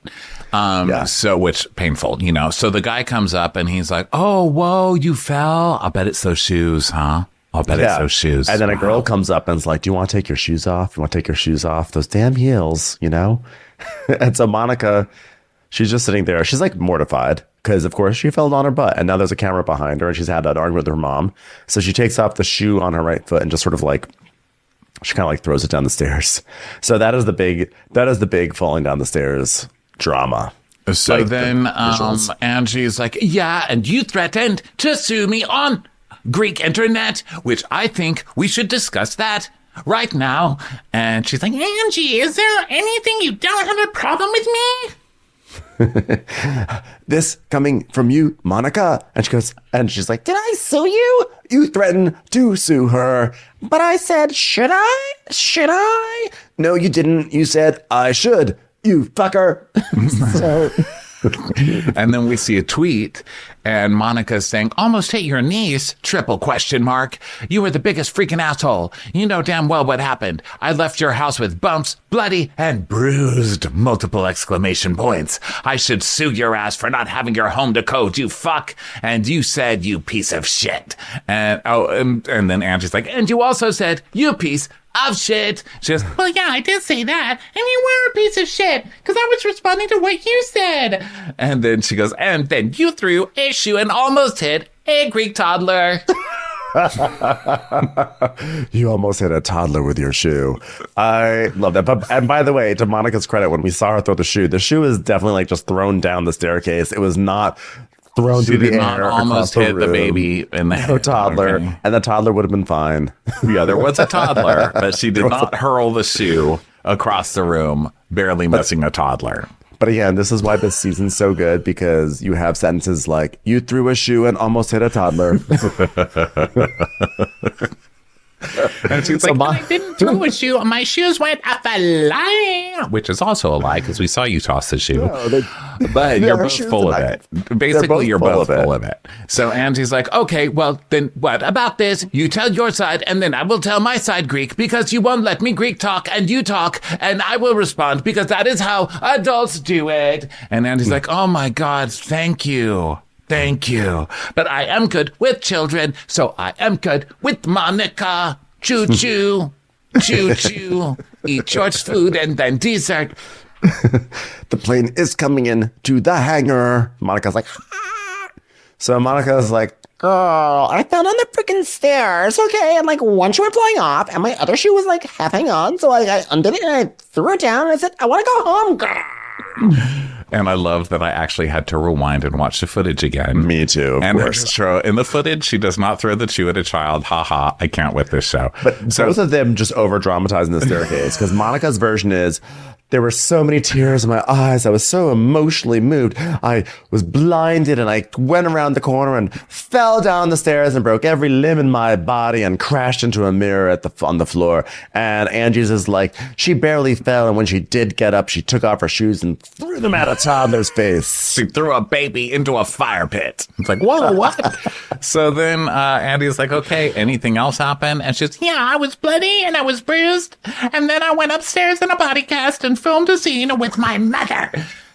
So, which painful, you know. So the guy comes up and he's like, "Oh, whoa, you fell. I'll bet it's those shoes, huh? I'll bet it's those shoes." And then a girl comes up and is like, "Do you want to take your shoes off? You want to take your shoes off? Those damn heels, you know?" And so Monica, she's just sitting there. She's like mortified because, of course, she fell on her butt. And now there's a camera behind her and she's had that argument with her mom. So she takes off the shoe on her right foot and just sort of like, she kind of like throws it down the stairs. So that is the big falling down the stairs drama. So Like then the visuals. Angie's like, "Yeah, and you threatened to sue me on Greek internet, which I think we should discuss that right now." And she's like, Angie, is there anything you don't have a problem with me? "This coming from you, Monica?" And she goes, and she's like, "Did I sue you? You threatened to sue her." But I said, "Should I? Should I?" "No, you didn't. You said I should. You fucker." So And then we see a tweet and Monica's saying, "Almost hit your knees, triple question mark. You were the biggest freaking asshole. You know damn well what happened. I left your house with bumps, bloody, and bruised, multiple exclamation points. I should sue your ass for not having your home to code, you fuck. And you said, you piece of shit." And and then Angie's like, "And you also said, you piece of shit." She goes, Well, yeah, I did say that. And you were a piece of shit because I was responding to what you said. and then she goes, "And then you threw a shoe and almost hit a Greek toddler." you almost hit a toddler with your shoe. I love that. But, and by the way, to Monica's credit, when we saw her throw the shoe is definitely like just thrown down the staircase. It was not thrown She through the did not air. almost across hit the room. baby in the No toddler. Okay. And the toddler would have been fine. Yeah, there was a toddler, but she did not hurl the shoe across the room, barely missing a toddler. But again, this is why this season's so good, because you have sentences like, "You threw a shoe and almost hit a toddler." And she's So like, I didn't throw a shoe. My shoes went up a line. which is also a lie because we saw you toss the shoe. they- But Yeah, you're her both shoes full are of not- it. both Basically, you're full both of it. full of it. So Angie's like, "Okay, well, then what about this? You tell your side, and then I will tell my side Greek because you won't let me Greek talk, and you talk, and I will respond because that is how adults do it." And Angie's like, "Oh my God, thank you. Thank you. But I am good with children, so I am good with Monica. Choo choo. Choo choo. Eat George's food and then dessert." "The plane is coming in to the hangar." Monica's like, "Ah." So Monica's like, Girl, I fell down the freaking stairs, okay? And like one shoe went flying off, and my other shoe was like half hanging on. So I undid it and I threw it down and I said, "I want to go home, girl." And I love that I actually had to rewind and watch the footage again. "Me too, of And course." in the footage, she does not throw the shoe at a child. Ha ha. I can't with this show. But both of them just over dramatizing the staircase, because Monica's version is, "There were so many tears in my eyes. I was so emotionally moved. I was blinded and I went around the corner and fell down the stairs and broke every limb in my body and crashed into a mirror on the floor." And Angie's is like, "She barely fell. And when she did get up, she took off her shoes and threw them at a toddler's face." She threw a baby into a fire pit. It's like, whoa, what? So then Andy's like, "Okay, anything else happen?" And she's, Yeah, I was bloody and I was bruised. And then I went upstairs in a body cast and filmed a scene with my mother.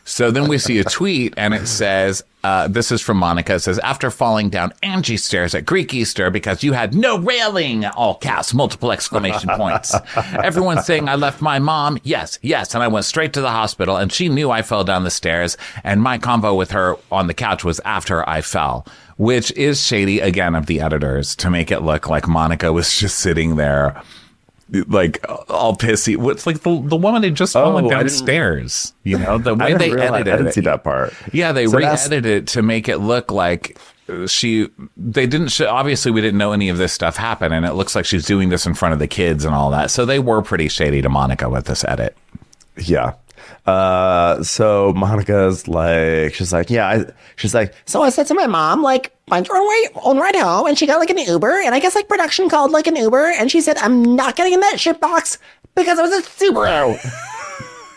So then we see a tweet and it says, this is from Monica. It says, "After falling down Angie stairs at Greek Easter because you had no railing," all caps, multiple exclamation points. "Everyone's saying I left my mom. Yes, yes. And I went straight to the hospital and she knew I fell down the stairs. And my convo with her on the couch was after I fell," which is shady again of the editors to make it look like Monica was just sitting there like all pissy. It's like the woman had just fallen downstairs. You know, the way they edited it. I didn't see that part. Yeah, they re-edited it to make it look like they didn't obviously we didn't know any of this stuff happened, and it looks like she's doing this in front of the kids and all that. So they were pretty shady to Monica with this edit. Yeah. So Monica's like, she's like, So I said to my mom, like, find your own ride home. And she got like an Uber. And I guess like production called like an Uber. And she said, I'm not getting in that shit box because it was a Subaru.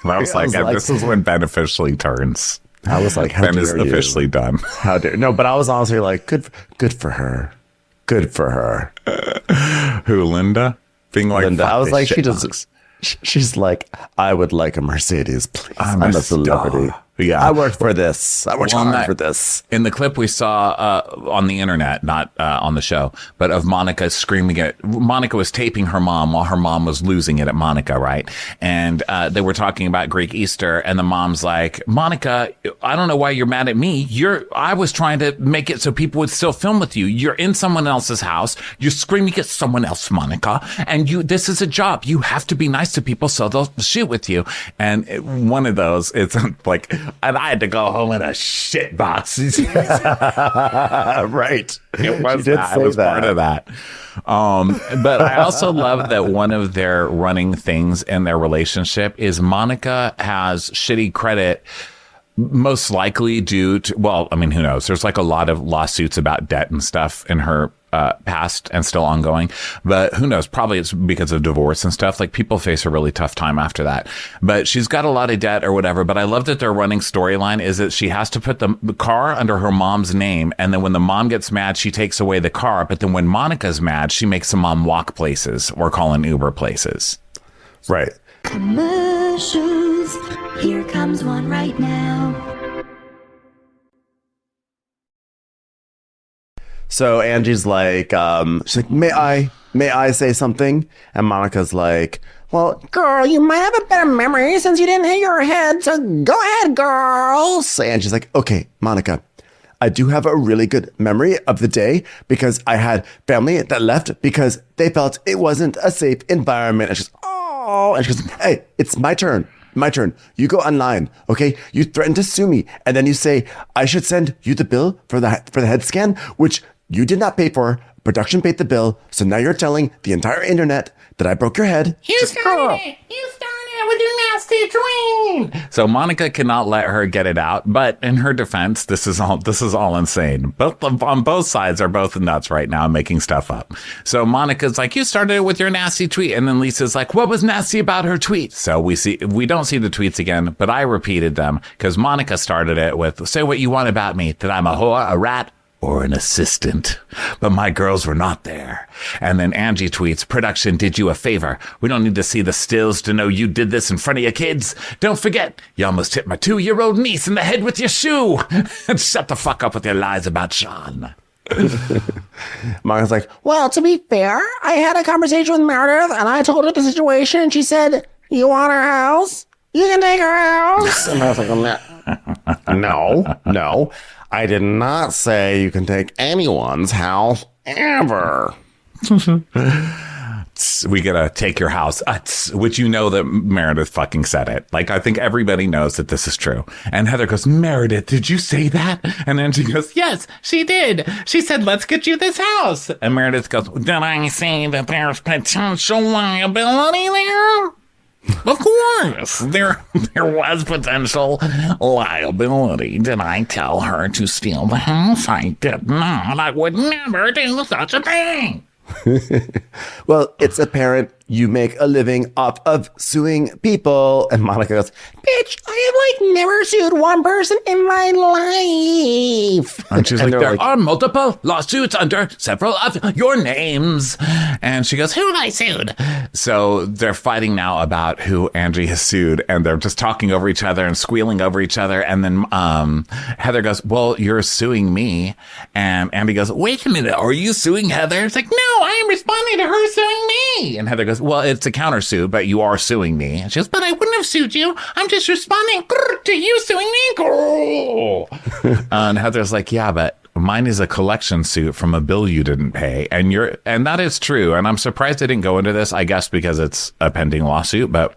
I was like, this is when Ben officially turns. I was like, how Ben is officially done. How dare no? But I was honestly like, good for her, good for her. Who, Linda? Being like, Linda. I was like, she does. does. She's like, I would like a Mercedes, please. I'm a celebrity. Yeah, I worked for this. I worked hard for this. In the clip we saw on the internet, not on the show, but of Monica screaming at Monica was taping her mom while her mom was losing it at Monica, right? And they were talking about Greek Easter, and the mom's like, Monica, I don't know why you're mad at me. I was trying to make it so people would still film with you. You're in someone else's house. You're screaming at someone else, Monica, and this is a job. You have to be nice to people so they'll shoot with you. And one of those, it's like, and I had to go home in a shit box. Right. It was that. I was part of that. But I also love that one of their running things in their relationship is Monica has shitty credit, most likely due to, well, I mean, who knows? There's like a lot of lawsuits about debt and stuff in her past and still ongoing, but who knows? Probably it's because of divorce and stuff. Like people face a really tough time after that, but she's got a lot of debt or whatever. But I love that their running storyline is that she has to put the car under her mom's name. And then when the mom gets mad, she takes away the car. But then when Monica's mad, she makes the mom walk places or call an Uber places. Right. Commercials. Here comes one right now. So Angie's like, she's like, may I say something? And Monica's like, well, Girl, you might have a better memory since you didn't hit your head. So go ahead, girls. so Angie's like, okay, Monica, I do have a really good memory of the day because I had family that left because they felt it wasn't a safe environment. And she's, oh, and she goes, hey, it's my turn. My turn. You go online, okay? You threaten to sue me, and then you say I should send you the bill for the head scan, which you did not pay for. Production paid the bill, so now you're telling the entire internet that I broke your head. You started it. You started with your nasty dream. So Monica cannot let her get it out, but in her defense, this is all insane. On both sides are both nuts right now, making stuff up. So Monica's like, you started it with your nasty tweet, and then Lisa's like, what was nasty about her tweet? So we don't see the tweets again, but I repeated them because Monica started it with, say what you want about me, that I'm a whore, a rat, or an assistant, but my girls were not there. And then Angie tweets, production did you a favor. We don't need to see the stills to know you did this in front of your kids. Don't forget, you almost hit my 2-year-old niece in the head with your shoe. And shut the fuck up with your lies about Sean. Monica's like, Well, to be fair, I had a conversation with Meredith and I told her the situation and she said, you want her house? You can take her house. and I was like, no, I did not say you can take anyone's house ever. We gotta take your house, which you know that Meredith fucking said it. Like, I think everybody knows that this is true. And Heather goes, Meredith, did you say that? And then she goes, yes, she did. She said, let's get you this house. And Meredith goes, did I say that there's potential liability there? Of course, there was potential liability. Did I tell her to steal the house? I did not. I would never do such a thing. Well, it's apparent you make a living off of suing people. And Monica goes, Bitch, I have like never sued one person in my life. And she's like, they're there like- are multiple lawsuits under several of your names. And she goes, who have I sued? So they're fighting now about who Angie has sued. And they're just talking over each other and squealing over each other. And then Heather goes, well, you're suing me. And Andy goes, wait a minute, are you suing Heather? It's like, no, I am responding to her suing me. And Heather goes, well, it's a countersuit, but you are suing me. And she goes, but I wouldn't have sued you. I'm just responding to you suing me. And Heather's like, yeah, but mine is a collection suit from a bill you didn't pay. And that is true. And I'm surprised they didn't go into this, I guess, because it's a pending lawsuit. But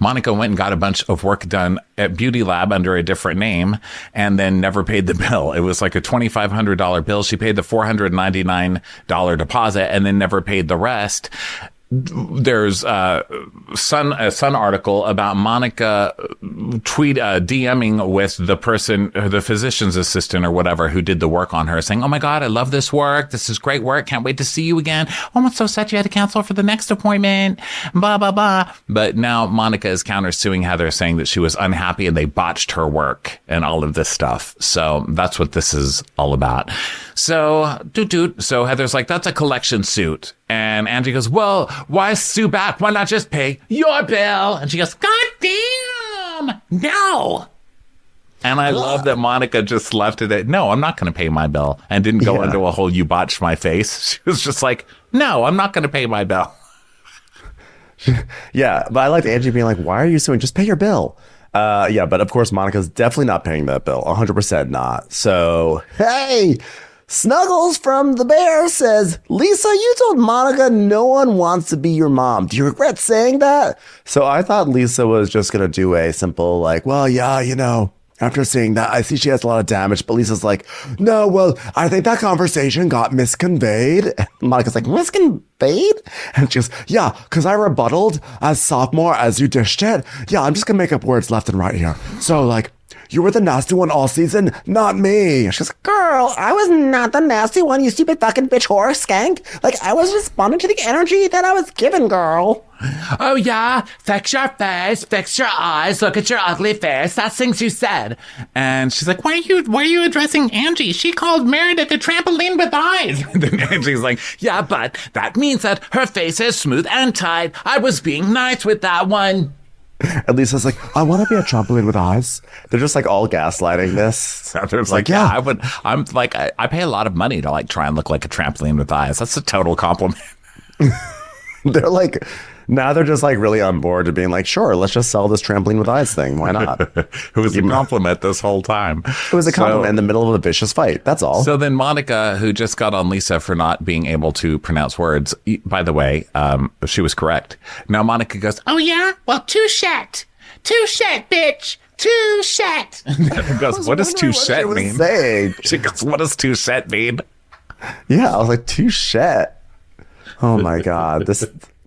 Monica went and got a bunch of work done at Beauty Lab under a different name and then never paid the bill. It was like a $2,500 bill. She paid the $499 deposit and then never paid the rest. There's a Sun article about Monica DMing with the person, the physician's assistant or whatever, who did the work on her, saying, "Oh my God, I love this work. This is great work. Can't wait to see you again. Oh, I'm so sad you had to cancel for the next appointment. Blah, blah, blah." But now Monica is countersuing Heather, saying that she was unhappy and they botched her work and all of this stuff. So that's what this is all about. So, So Heather's like, "That's a collection suit." And Angie goes, "Well, why sue back? Why not just pay your bill?" And she goes, "God damn, no." And I love that Monica just left it at, "No, I'm not going to pay my bill," and didn't go into a whole "you botched my face." She was just like, "No, I'm not going to pay my bill." Yeah, but I liked Angie being like, "Why are you suing? Just pay your bill." Yeah, but of course, Monica's definitely not paying that bill. 100% not. So, Hey, Snuggles from the Bear says, Lisa, you told Monica no one wants to be your mom. Do you regret saying that? so I thought Lisa was just going to do a simple, like, well, yeah, after seeing that, I see she has a lot of damage. But Lisa's like, "No, well, I think that conversation got misconveyed." And Monica's like, "Misconveyed?" And she goes, "Yeah, because I rebutted as sophomore as you dished it. Yeah, I'm just going to make up words left and right here. So, like, you were the nasty one all season, not me." She goes, Girl, I was not the nasty one, you stupid fucking bitch whore skank. Like, I was responding to the energy that I was given, girl. "Oh yeah, fix your face, fix your eyes, look at your ugly face. That's things you said." And she's like, Why are you addressing Angie? She called Meredith a trampoline with eyes. then Angie's like, "Yeah, but that means that her face is smooth and tight. I was being nice with that one." and Lisa's like, "I want to be a trampoline with eyes." They're just like all gaslighting this. There's like, yeah, I'm like, I pay a lot of money to like try and look like a trampoline with eyes. That's a total compliment. They're like, now they're just like really on board to being like, "Sure, let's just sell this trampoline with eyes thing. Why not?" It was a compliment this whole time. It was a compliment in the middle of a vicious fight. That's all. So then Monica, who just got on Lisa for not being able to pronounce words, by the way, she was correct. Now Monica goes, Oh yeah? Well, touchette, bitch. Touchette. goes, "What does touchette mean?" Say. She goes, "What does touchette mean?" Yeah, I was like, touche. Oh my God. This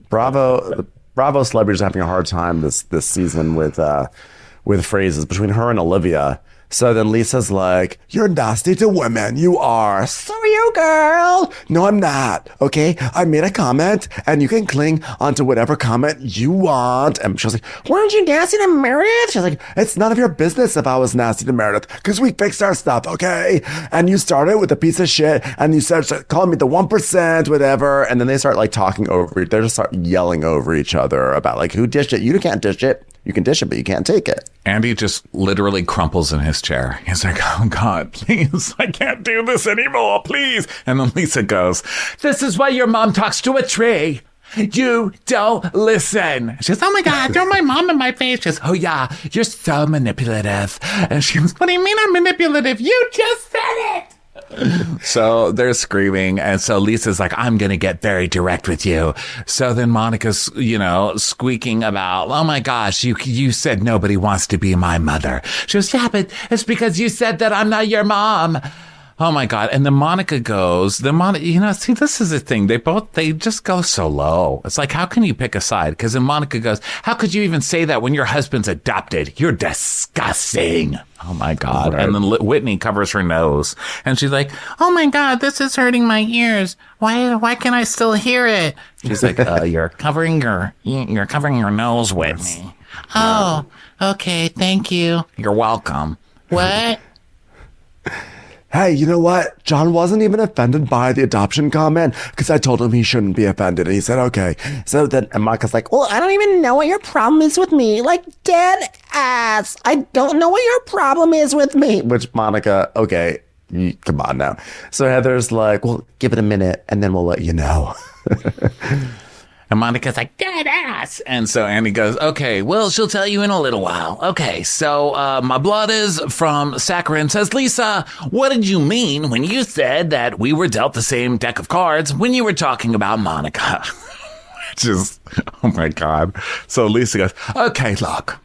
Bravo celebrities are having a hard time this season with phrases between her and Olivia. So then Lisa's like, "You're nasty to women. You are." So are you, girl. "No, I'm not. Okay. I made a comment and you can cling onto whatever comment you want." And she was like, Weren't you nasty to Meredith? she's like, "It's none of your business if I was nasty to Meredith because we fixed our stuff, okay? And you started with a piece of shit and you started calling me the 1%, whatever." And then they start like talking over, they just start yelling over each other about like, who dished it? You can't dish it. You can dish it, but you can't take it. Andy just literally crumples in his chair. He's like, "Oh God, please, I can't do this anymore, please." And then Lisa goes, "This is why your mom talks to a tree. You don't listen." She goes, Oh my God, throw my mom in my face. she goes, "Oh yeah, you're so manipulative." And she goes, What do you mean I'm manipulative? You just said it. so they're screaming. And so Lisa's like, "I'm going to get very direct with you." So then Monica's, squeaking about, "Oh my gosh, you said nobody wants to be my mother." She goes, "Yeah, but it's because you said that I'm not your mom." Oh my God. And then Monica goes, see, this is the thing. They just go so low. It's like, how can you pick a side? Because then Monica goes, "How could you even say that when your husband's adopted? You're disgusting." Oh my God. Right. And then Whitney covers her nose and she's like, Oh my God, this is hurting my ears. Why can I still hear it? she's like, you're covering your nose, Whitney. Oh, okay, thank you. You're welcome. What? "Hey, you know what? John wasn't even offended by the adoption comment because I told him he shouldn't be offended." And he said, "Okay." So then, and Monica's like, Well, I don't even know what your problem is with me. Like, dead ass. I don't know what your problem is with me. which Monica, okay, come on now. So Heather's like, "Well, give it a minute and then we'll let you know." And Monica's like, dead ass. And so Andy goes, okay, well, she'll tell you in a little while. Okay, so my blood is from Saccharin says, Lisa, what did you mean when you said that we were dealt the same deck of cards when you were talking about Monica? Which is, oh my God. So Lisa goes, okay, look,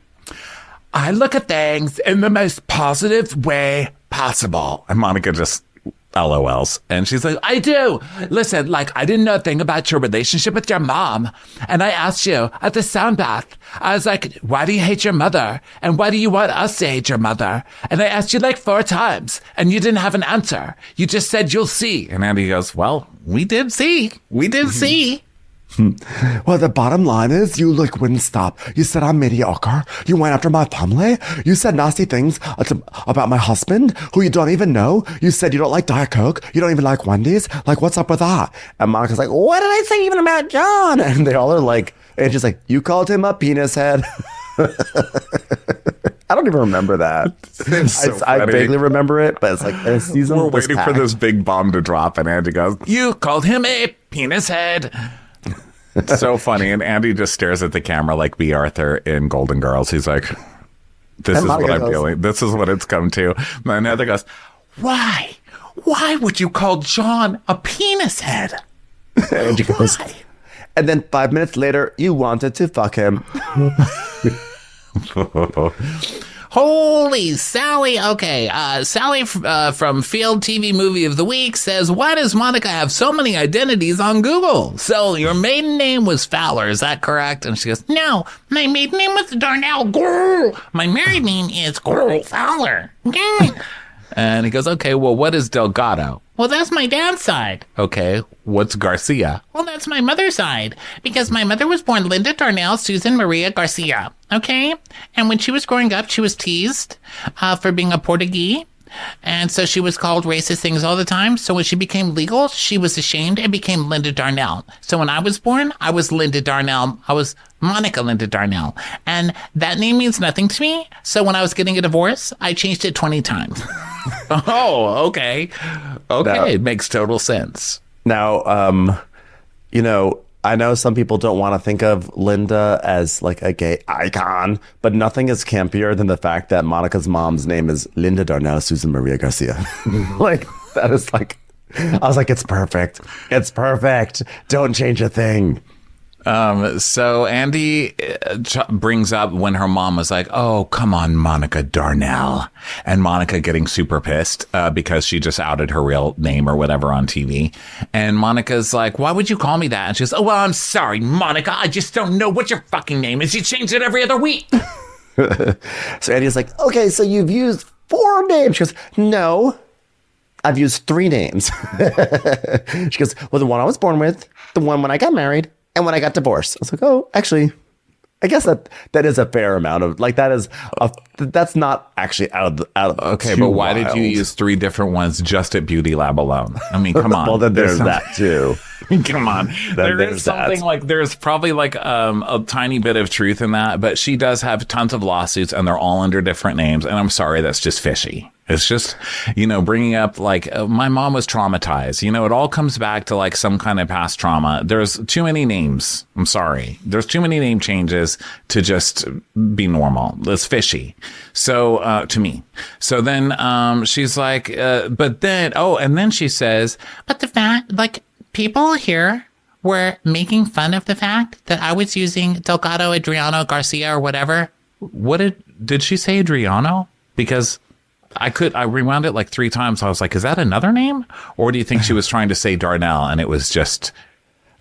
I look at things in the most positive way possible. And Monica just LOLs. And she's like, I do. Listen, like, I didn't know a thing about your relationship with your mom. And I asked you at the sound bath, I was like, why do you hate your mother? And why do you want us to hate your mother? And I asked you like 4 times and you didn't have an answer. You just said, you'll see. And Andy goes, well, we did see. We did see. Well, the bottom line is you like wouldn't stop. You said I'm mediocre. You went after my family. You said nasty things about my husband, who you don't even know. You said you don't like Diet Coke. You don't even like Wendy's. Like, what's up with that? And Monica's like, what did I say even about John? And they all are like, and she's like, you called him a penis head. I don't even remember that. I vaguely remember it, but it's like a season. We're waiting for this big bomb to drop, and Andy goes, you called him a penis head. So funny. And Andy just stares at the camera like B. Arthur in Golden Girls. He's like, this is what I'm feeling. This is what it's come to. And Heather goes, why? Why would you call John a penis head? And she goes, and then 5 minutes later, you wanted to fuck him. Holy Sally. Okay. Sally from Field TV Movie of the Week says, why does Monica have so many identities on Google? So your maiden name was Fowler, is that correct? And she goes, no, my maiden name was Darnell. Grrr. My married name is Grrr Fowler. And he goes, okay, well, what is Delgado? Well, that's my dad's side. Okay, what's Garcia? Well, that's my mother's side, because my mother was born Linda Darnell Susan Maria Garcia, okay? And when she was growing up, she was teased for being a Portuguese, and so she was called racist things all the time. So when she became legal, she was ashamed and became Linda Darnell. So when I was born, I was Linda Darnell. I was Monica Linda Darnell. And that name means nothing to me. So when I was getting a divorce, I changed it 20 times. Oh, okay. Okay, Now, it makes total sense. Now, you know, I know some people don't want to think of Linda as like a gay icon, but nothing is campier than the fact that Monica's mom's name is Linda Darnell Susan Maria Garcia. Like, that is like, I was like, it's perfect. It's perfect. Don't change a thing. So Andy brings up when her mom was like, oh, come on, Monica Darnell. And Monica getting super pissed because she just outed her real name or whatever on TV. And Monica's like, why would you call me that? And she goes, oh, well, I'm sorry, Monica. I just don't know what your fucking name is. You change it every other week. So Andy's like, okay, so you've used 4 names. She goes, no, I've used 3 names. She goes, well, the one I was born with, the one when I got married, and when I got divorced. I was like, oh, actually, I guess that is a fair amount of, like, that's not actually out of Okay, too but why wild. did you use 3 different ones just at Beauty Lab alone? I mean, come on. Well, then there's that too. Come on. There is something like, there's probably like a tiny bit of truth in that, but she does have tons of lawsuits and they're all under different names. And I'm sorry, that's just fishy. It's just, you know, bringing up like my mom was traumatized. You know, it all comes back to like some kind of past trauma. There's too many names. I'm sorry. There's too many name changes to just be normal. It's fishy. So to me. So then she's like, but then, oh, and then she says, But the fact, like, people here were making fun of the fact that I was using Delgado Adriano Garcia or whatever. what did she say Adriano? Because I rewound it like 3 times. I was like, is that another name? Or do you think she was trying to say Darnell and it was just,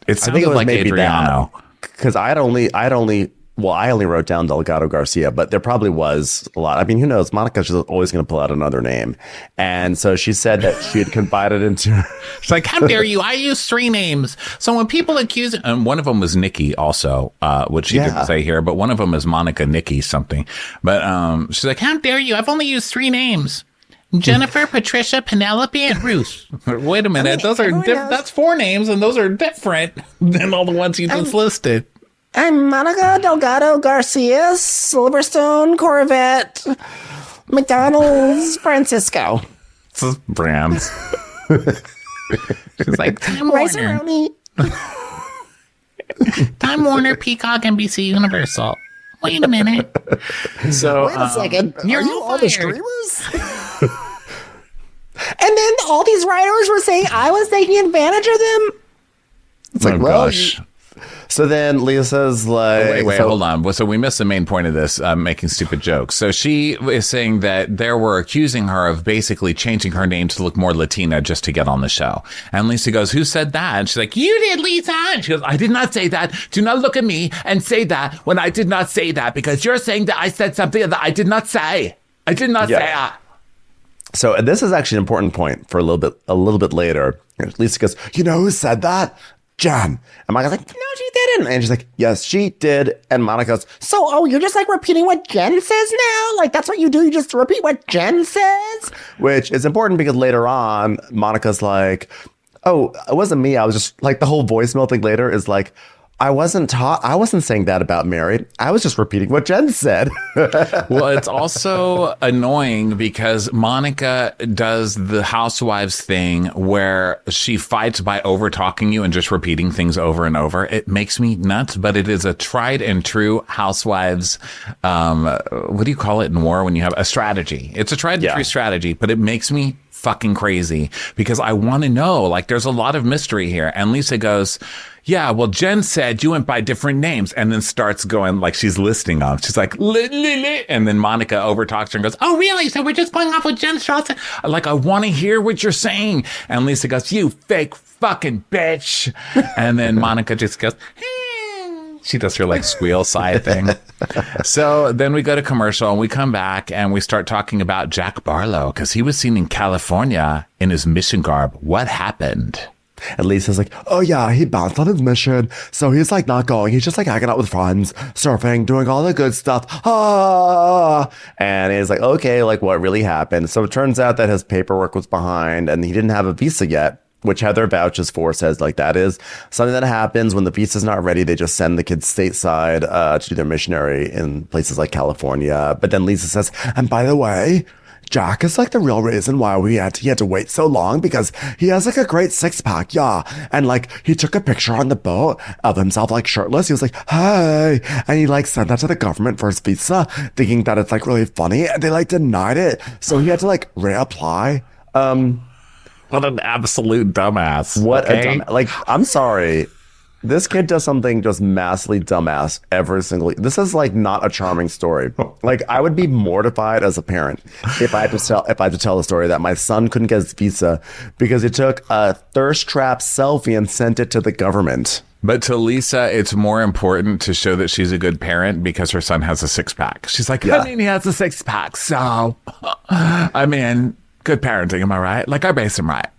it sounded like Adriano. Because I only wrote down Delgado Garcia, but there probably was a lot. I mean, who knows? Monica's just always going to pull out another name. And so she said that she had confided into She's like, how dare you? I use 3 names. So when people accuse it, And one of them was Nikki also, which she didn't say here, but one of them is Monica Nikki something. But she's like, how dare you? I've only used 3 names. Jennifer, Patricia, Penelope, and Ruth. wait a minute, those are that's 4 names and those are different than all the ones you just listed. I'm Monica Delgado Garcia, Silverstone, Corvette, McDonald's, Francisco. This is brands. She's like, Tim Rice Warner. Aroni. Time Warner, Peacock, NBC, Universal. Wait a minute. So Wait a second. you're Are you all all the fired. streamers? And then all these writers were saying I was taking advantage of them. It's like, oh well, gosh. So then Lisa's like, Wait, so- hold on. So we missed the main point of this, making stupid jokes. So she is saying that they were accusing her of basically changing her name to look more Latina just to get on the show. And Lisa goes, who said that? And she's like, you did, Lisa. And she goes, I did not say that. Do not look at me and say that when I did not say that, because you're saying that I said something that I did not say. I did not say that. So and this is actually an important point for a little bit later. Lisa goes, you know who said that? Jen. And Monica's like, no, she didn't. And she's like, yes, she did. And Monica goes, so, you're just like repeating what Jen says now? Like, that's what you do? You just repeat what Jen says? which is important because later on, Monica's like, oh, it wasn't me. I was just like, the whole voicemail thing later is like, I wasn't saying that about Mary. I was just repeating what Jen said. Well, it's also annoying because Monica does the Housewives thing where she fights by over talking you and just repeating things over and over. It makes me nuts, but it is a tried and true Housewives. What do you call it in war when you have a strategy? It's a tried and true strategy, but it makes me fucking crazy because I want to know, like, there's a lot of mystery here. And Lisa goes, yeah, well, Jen said you went by different names, and then starts going like she's listing them. She's like, and then Monica overtalks her and goes, oh, really? So we're just going off with Jen Shaw said? Like, I want to hear what you're saying. And Lisa goes, you fake fucking bitch. And then Monica just goes, she does her like squeal sigh thing. So then we go to commercial and we come back and we start talking about Jack Barlow because he was seen in California in his mission garb. What happened? And Lisa's like, oh yeah, he bounced on his mission. So he's like not going. He's just like hanging out with friends, surfing, doing all the good stuff. Ah! And he's like, okay, like what really happened? So it turns out that his paperwork was behind and he didn't have a visa yet, which Heather vouches for, says like that is something that happens when the visa's not ready. They just send the kids stateside to do their missionary in places like California. But then Lisa says, and by the way, Jack is like the real reason why he had to wait so long because he has like a great six pack. Yeah. And like he took a picture on the boat of himself like shirtless. He was like, hey. And he like sent that to the government for his visa thinking that it's like really funny. And they like denied it. So he had to like reapply. What an absolute dumbass. What a dumb, like, I'm sorry. This kid does something just massively dumbass every single. This is like not a charming story. Like I would be mortified as a parent if I had to tell the story that my son couldn't get his visa because he took a thirst trap selfie and sent it to the government. But to Lisa, it's more important to show that she's a good parent because her son has a six pack. She's like, I mean, he has a six pack. So, I mean, good parenting. Am I right? Like I base him right.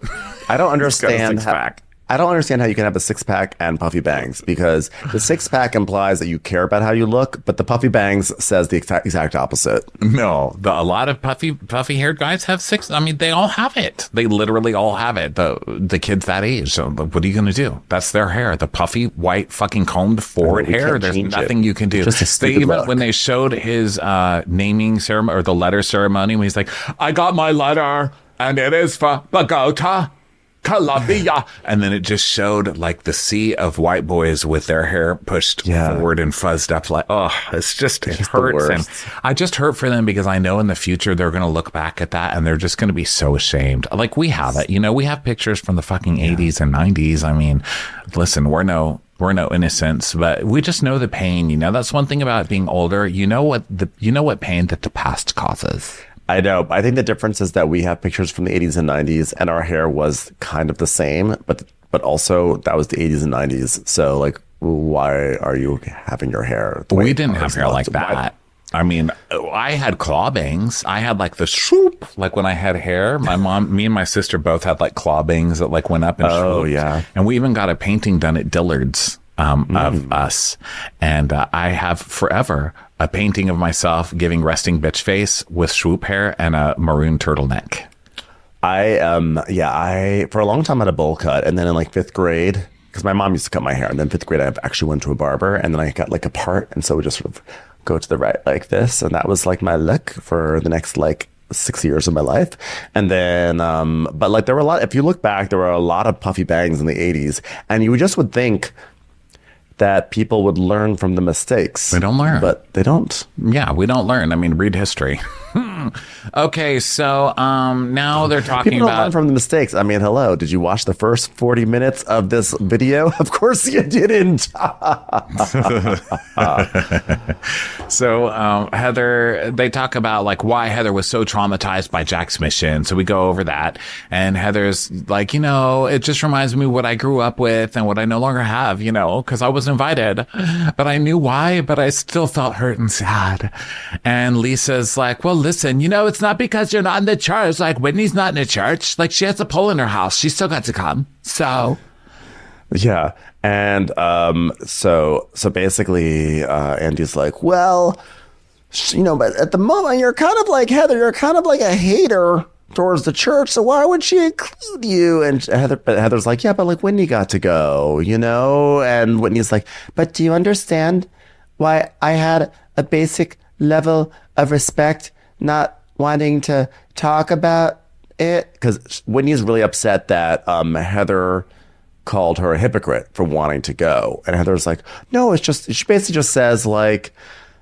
I don't understand six-pack. I don't understand how you can have a six pack and puffy bangs because the six pack implies that you care about how you look, but the puffy bangs says the exact opposite. No, a lot of puffy haired guys have six. I mean, they all have it. They literally all have it. The kids that age. So what are you going to do? That's their hair. The puffy white fucking combed forward hair. There's nothing you can do. Just a stupid look. When they showed his naming ceremony or the letter ceremony, when he's like, I got my letter and it is for Bogota, Colombia, and then it just showed like the sea of white boys with their hair pushed forward and fuzzed up. Like, oh, it hurts. And I just hurt for them because I know in the future they're going to look back at that and they're just going to be so ashamed. Like we have it, we have pictures from the fucking 80s and 90s. I mean, listen, we're no innocents, but we just know the pain. That's one thing about being older. You know what pain that the past causes. I know. I think the difference is that we have pictures from the 80s and 90s and our hair was kind of the same, but also that was the 80s and 90s. So like, why are you having your hair? We didn't have hair like that. I mean, I had claw bangs. I had like the swoop, like when I had hair. My mom, me and my sister both had like claw bangs that like went up and swooped. Yeah. And we even got a painting done at Dillard's of us. And I have forever a painting of myself giving resting bitch face with swoop hair and a maroon turtleneck. I for a long time had a bowl cut, and then in like fifth grade, because my mom used to cut my hair, and then fifth grade I actually went to a barber, and then I got like a part, and so we just sort of go to the right like this, and that was like my look for the next like 6 years of my life. And then but like there were a lot, if you look back, there were a lot of puffy bangs in the 80s, and you just would think that people would learn from the mistakes. They don't learn. But they don't. Yeah, we don't learn. I mean, read history. Okay, so now they're talking People don't about learn from the mistakes. I mean, hello. Did you watch the first 40 minutes of this video? Of course you didn't. So Heather, they talk about like why Heather was so traumatized by Jack's mission. So we go over that, and Heather's like, it just reminds me of what I grew up with and what I no longer have, because I was invited, but I knew why, but I still felt hurt and sad. And Lisa's like, well, listen, it's not because you're not in the church. Like Whitney's not in the church. Like she has a pole in her house. She still got to come. So. Yeah. And so basically Andy's like, well, but at the moment you're kind of like Heather, you're kind of like a hater towards the church, so why would she include you? And Heather's like, yeah, but like Whitney got to go, and Whitney's like, but do you understand why I had a basic level of respect not wanting to talk about it? Because Whitney's really upset that Heather called her a hypocrite for wanting to go. And Heather's like, no, it's just, she basically just says like,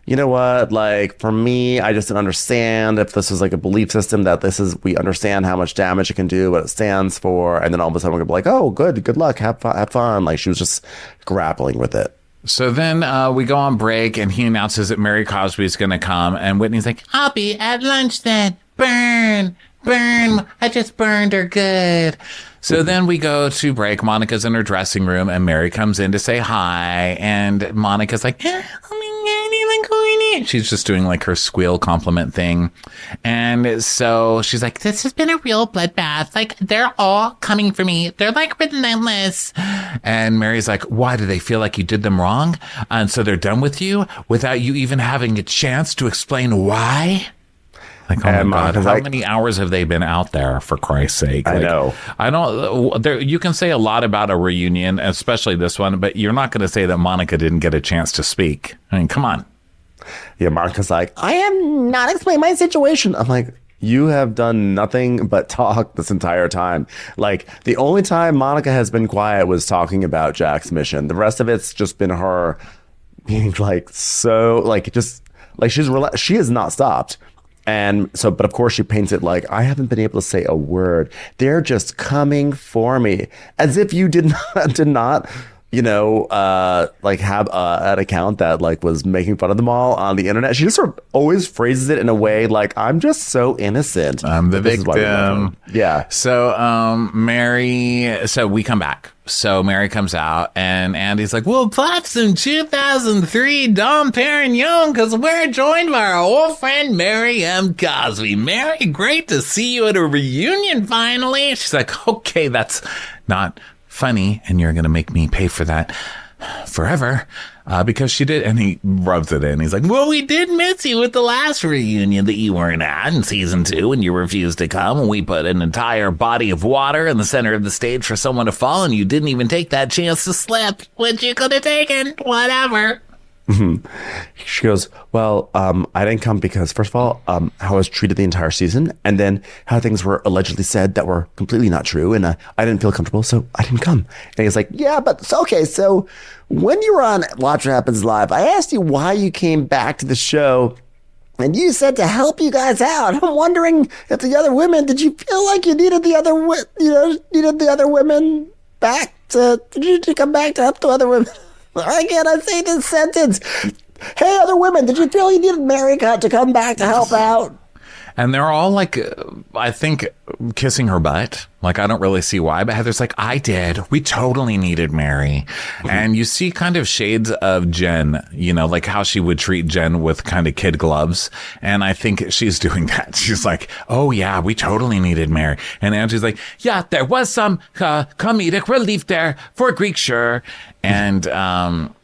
you know what, like for me, I just didn't understand if this was like a belief system that we understand how much damage it can do, what it stands for. And then all of a sudden we're gonna be like, oh, good luck, have fun. Like she was just grappling with it. So then we go on break, and he announces that Mary Cosby is going to come, and Whitney's like, I'll be at lunch then. Burn. I just burned her good. So then we go to break. Monica's in her dressing room, and Mary comes in to say hi, and Monica's like, oh my God, you're like going in. She's just doing like her squeal compliment thing. And so she's like, this has been a real bloodbath. Like, they're all coming for me. They're like relentless. And Mary's like, why, do they feel like you did them wrong? And so they're done with you without you even having a chance to explain why? Like, oh my God, how many hours have they been out there, for Christ's sake? I know. You can say a lot about a reunion, especially this one, but you're not going to say that Monica didn't get a chance to speak. I mean, come on. Yeah, Monica's like, I am not explaining my situation. I'm like, you have done nothing but talk this entire time. Like, the only time Monica has been quiet was talking about Jack's mission. The rest of it's just been her being like, so, like, just, like, she has not stopped. And so, but of course she paints it like, I haven't been able to say a word. They're just coming for me. As if you did not, like have an account that like was making fun of them all on the internet. She just sort of always phrases it in a way like, I'm just so innocent. I'm the victim. Yeah. So we come back. So Mary comes out, and Andy's like, we'll pop some 2003 Dom Perignon because we're joined by our old friend Mary M. Cosby. Mary, great to see you at a reunion finally. She's like, okay, that's not funny, and you're going to make me pay for that forever. Because she did, and he rubs it in. He's like, well, we did miss you with the last reunion that you weren't at in season 2, and you refused to come, and we put an entire body of water in the center of the stage for someone to fall, and you didn't even take that chance to slip, which you could have taken, whatever. She goes, well, I didn't come because, first of all, how I was treated the entire season, and then how things were allegedly said that were completely not true, and I didn't feel comfortable, so I didn't come. And he's like, yeah, but okay, so when you were on Watch What Happens Live, I asked you why you came back to the show, and you said to help you guys out. I'm wondering if the other women, did you feel like you needed the other women back to come back to help the other women? Why can't I say this sentence? Hey, other women, did you feel you needed Mary to come back to help out? And they're all like, I think, kissing her butt. Like, I don't really see why, but Heather's like, I did. We totally needed Mary. And you see kind of shades of Jen, like how she would treat Jen with kind of kid gloves. And I think she's doing that. She's like, oh yeah, we totally needed Mary. And Angie's like, yeah, there was some comedic relief there for Greek, sure. And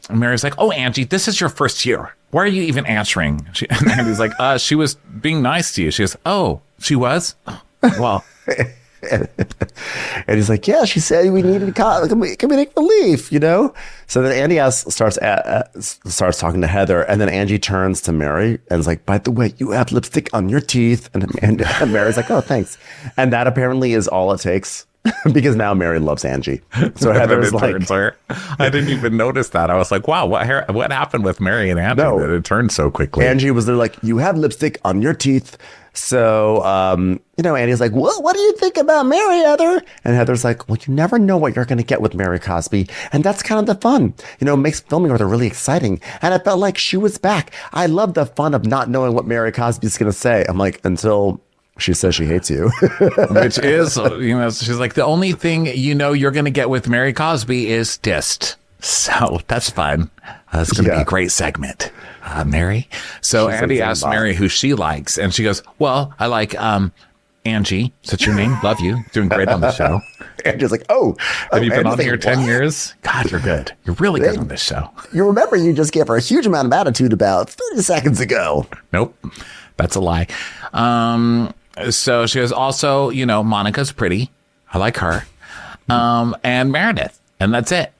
Mary's like, oh, Angie, this is your first year. Why are you even answering? And Andy's like, she was being nice to you. She goes, oh, she was? Well. And he's like, yeah, she said we needed comedic relief, So then Andy starts talking to Heather, and then Angie turns to Mary and is like, by the way, you have lipstick on your teeth. And Mary's like, oh, thanks. And that apparently is all it takes because now Mary loves Angie. So And then Heather's it like, turns her. I didn't even notice that. I was like, wow, what happened with Mary and Angie No. that it turned so quickly? Angie was there like, you have lipstick on your teeth. So, Andy's like, well, what do you think about Mary, Heather? And Heather's like, well, you never know what you're going to get with Mary Cosby. And that's kind of the fun. It makes filming with her really exciting. And I felt like she was back. I love the fun of not knowing what Mary Cosby's going to say. I'm like, until she says she hates you. Which is, she's like, the only thing you're going to get with Mary Cosby is dissed. So that's fun. That's going to be a great segment, Mary. So She's Andy like, asks "Bye." Mary who she likes, and she goes, well, I like Angie. Is that your name? Love you. Doing great on the show. Angie's like, oh. Have you been on Andy's here like, 10 "What?" years? God, you're good. You're really good on this show. You remember you just gave her a huge amount of attitude about 30 seconds ago. Nope. That's a lie. So she goes, also, Monica's pretty. I like her. And Meredith. And that's it.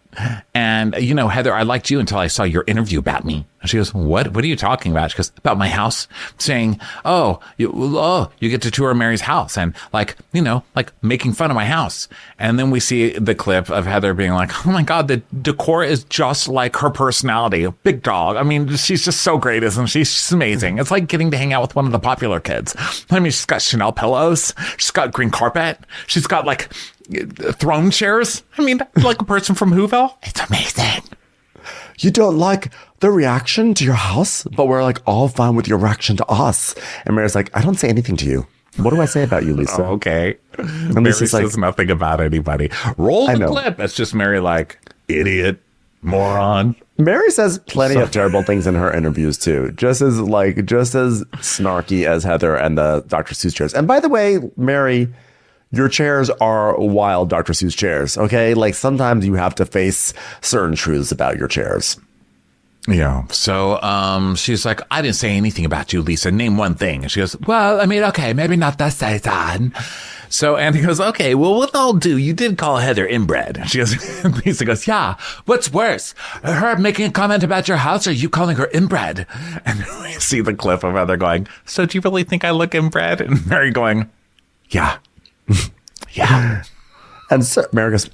And, Heather, I liked you until I saw your interview about me. And she goes, what are you talking about? She goes, about my house, saying, you get to tour Mary's house and like making fun of my house. And then we see the clip of Heather being like, oh my God, the decor is just like her personality. Big dog. I mean, she's just so great, isn't she? She's amazing. It's like getting to hang out with one of the popular kids. I mean, she's got Chanel pillows. She's got green carpet. She's got like throne chairs. I mean, like a person from Whoville. It's amazing. You don't like the reaction to your house, but we're like all fine with your reaction to us. And Mary's like, I don't say anything to you. What do I say about you, Lisa? Oh, okay. And Mary Lisa's like, says nothing about anybody. Roll the know. clip. It's just Mary like, idiot, moron. Mary says plenty of terrible things in her interviews too, just as snarky as Heather and the Dr. Seuss chairs. And by the way, Mary, your chairs are wild Dr. Seuss chairs, okay? Like sometimes you have to face certain truths about your chairs. Yeah. So she's like, I didn't say anything about you, Lisa. Name one thing. And she goes, well, I mean, okay, maybe not that season. So Andy goes, okay, well, with all due, you did call Heather inbred. And she goes, Lisa goes, yeah, what's worse? Her making a comment about your house or you calling her inbred? And we see the clip of Heather going, so do you really think I look inbred? And Mary going, yeah. Yeah. And so Mary goes,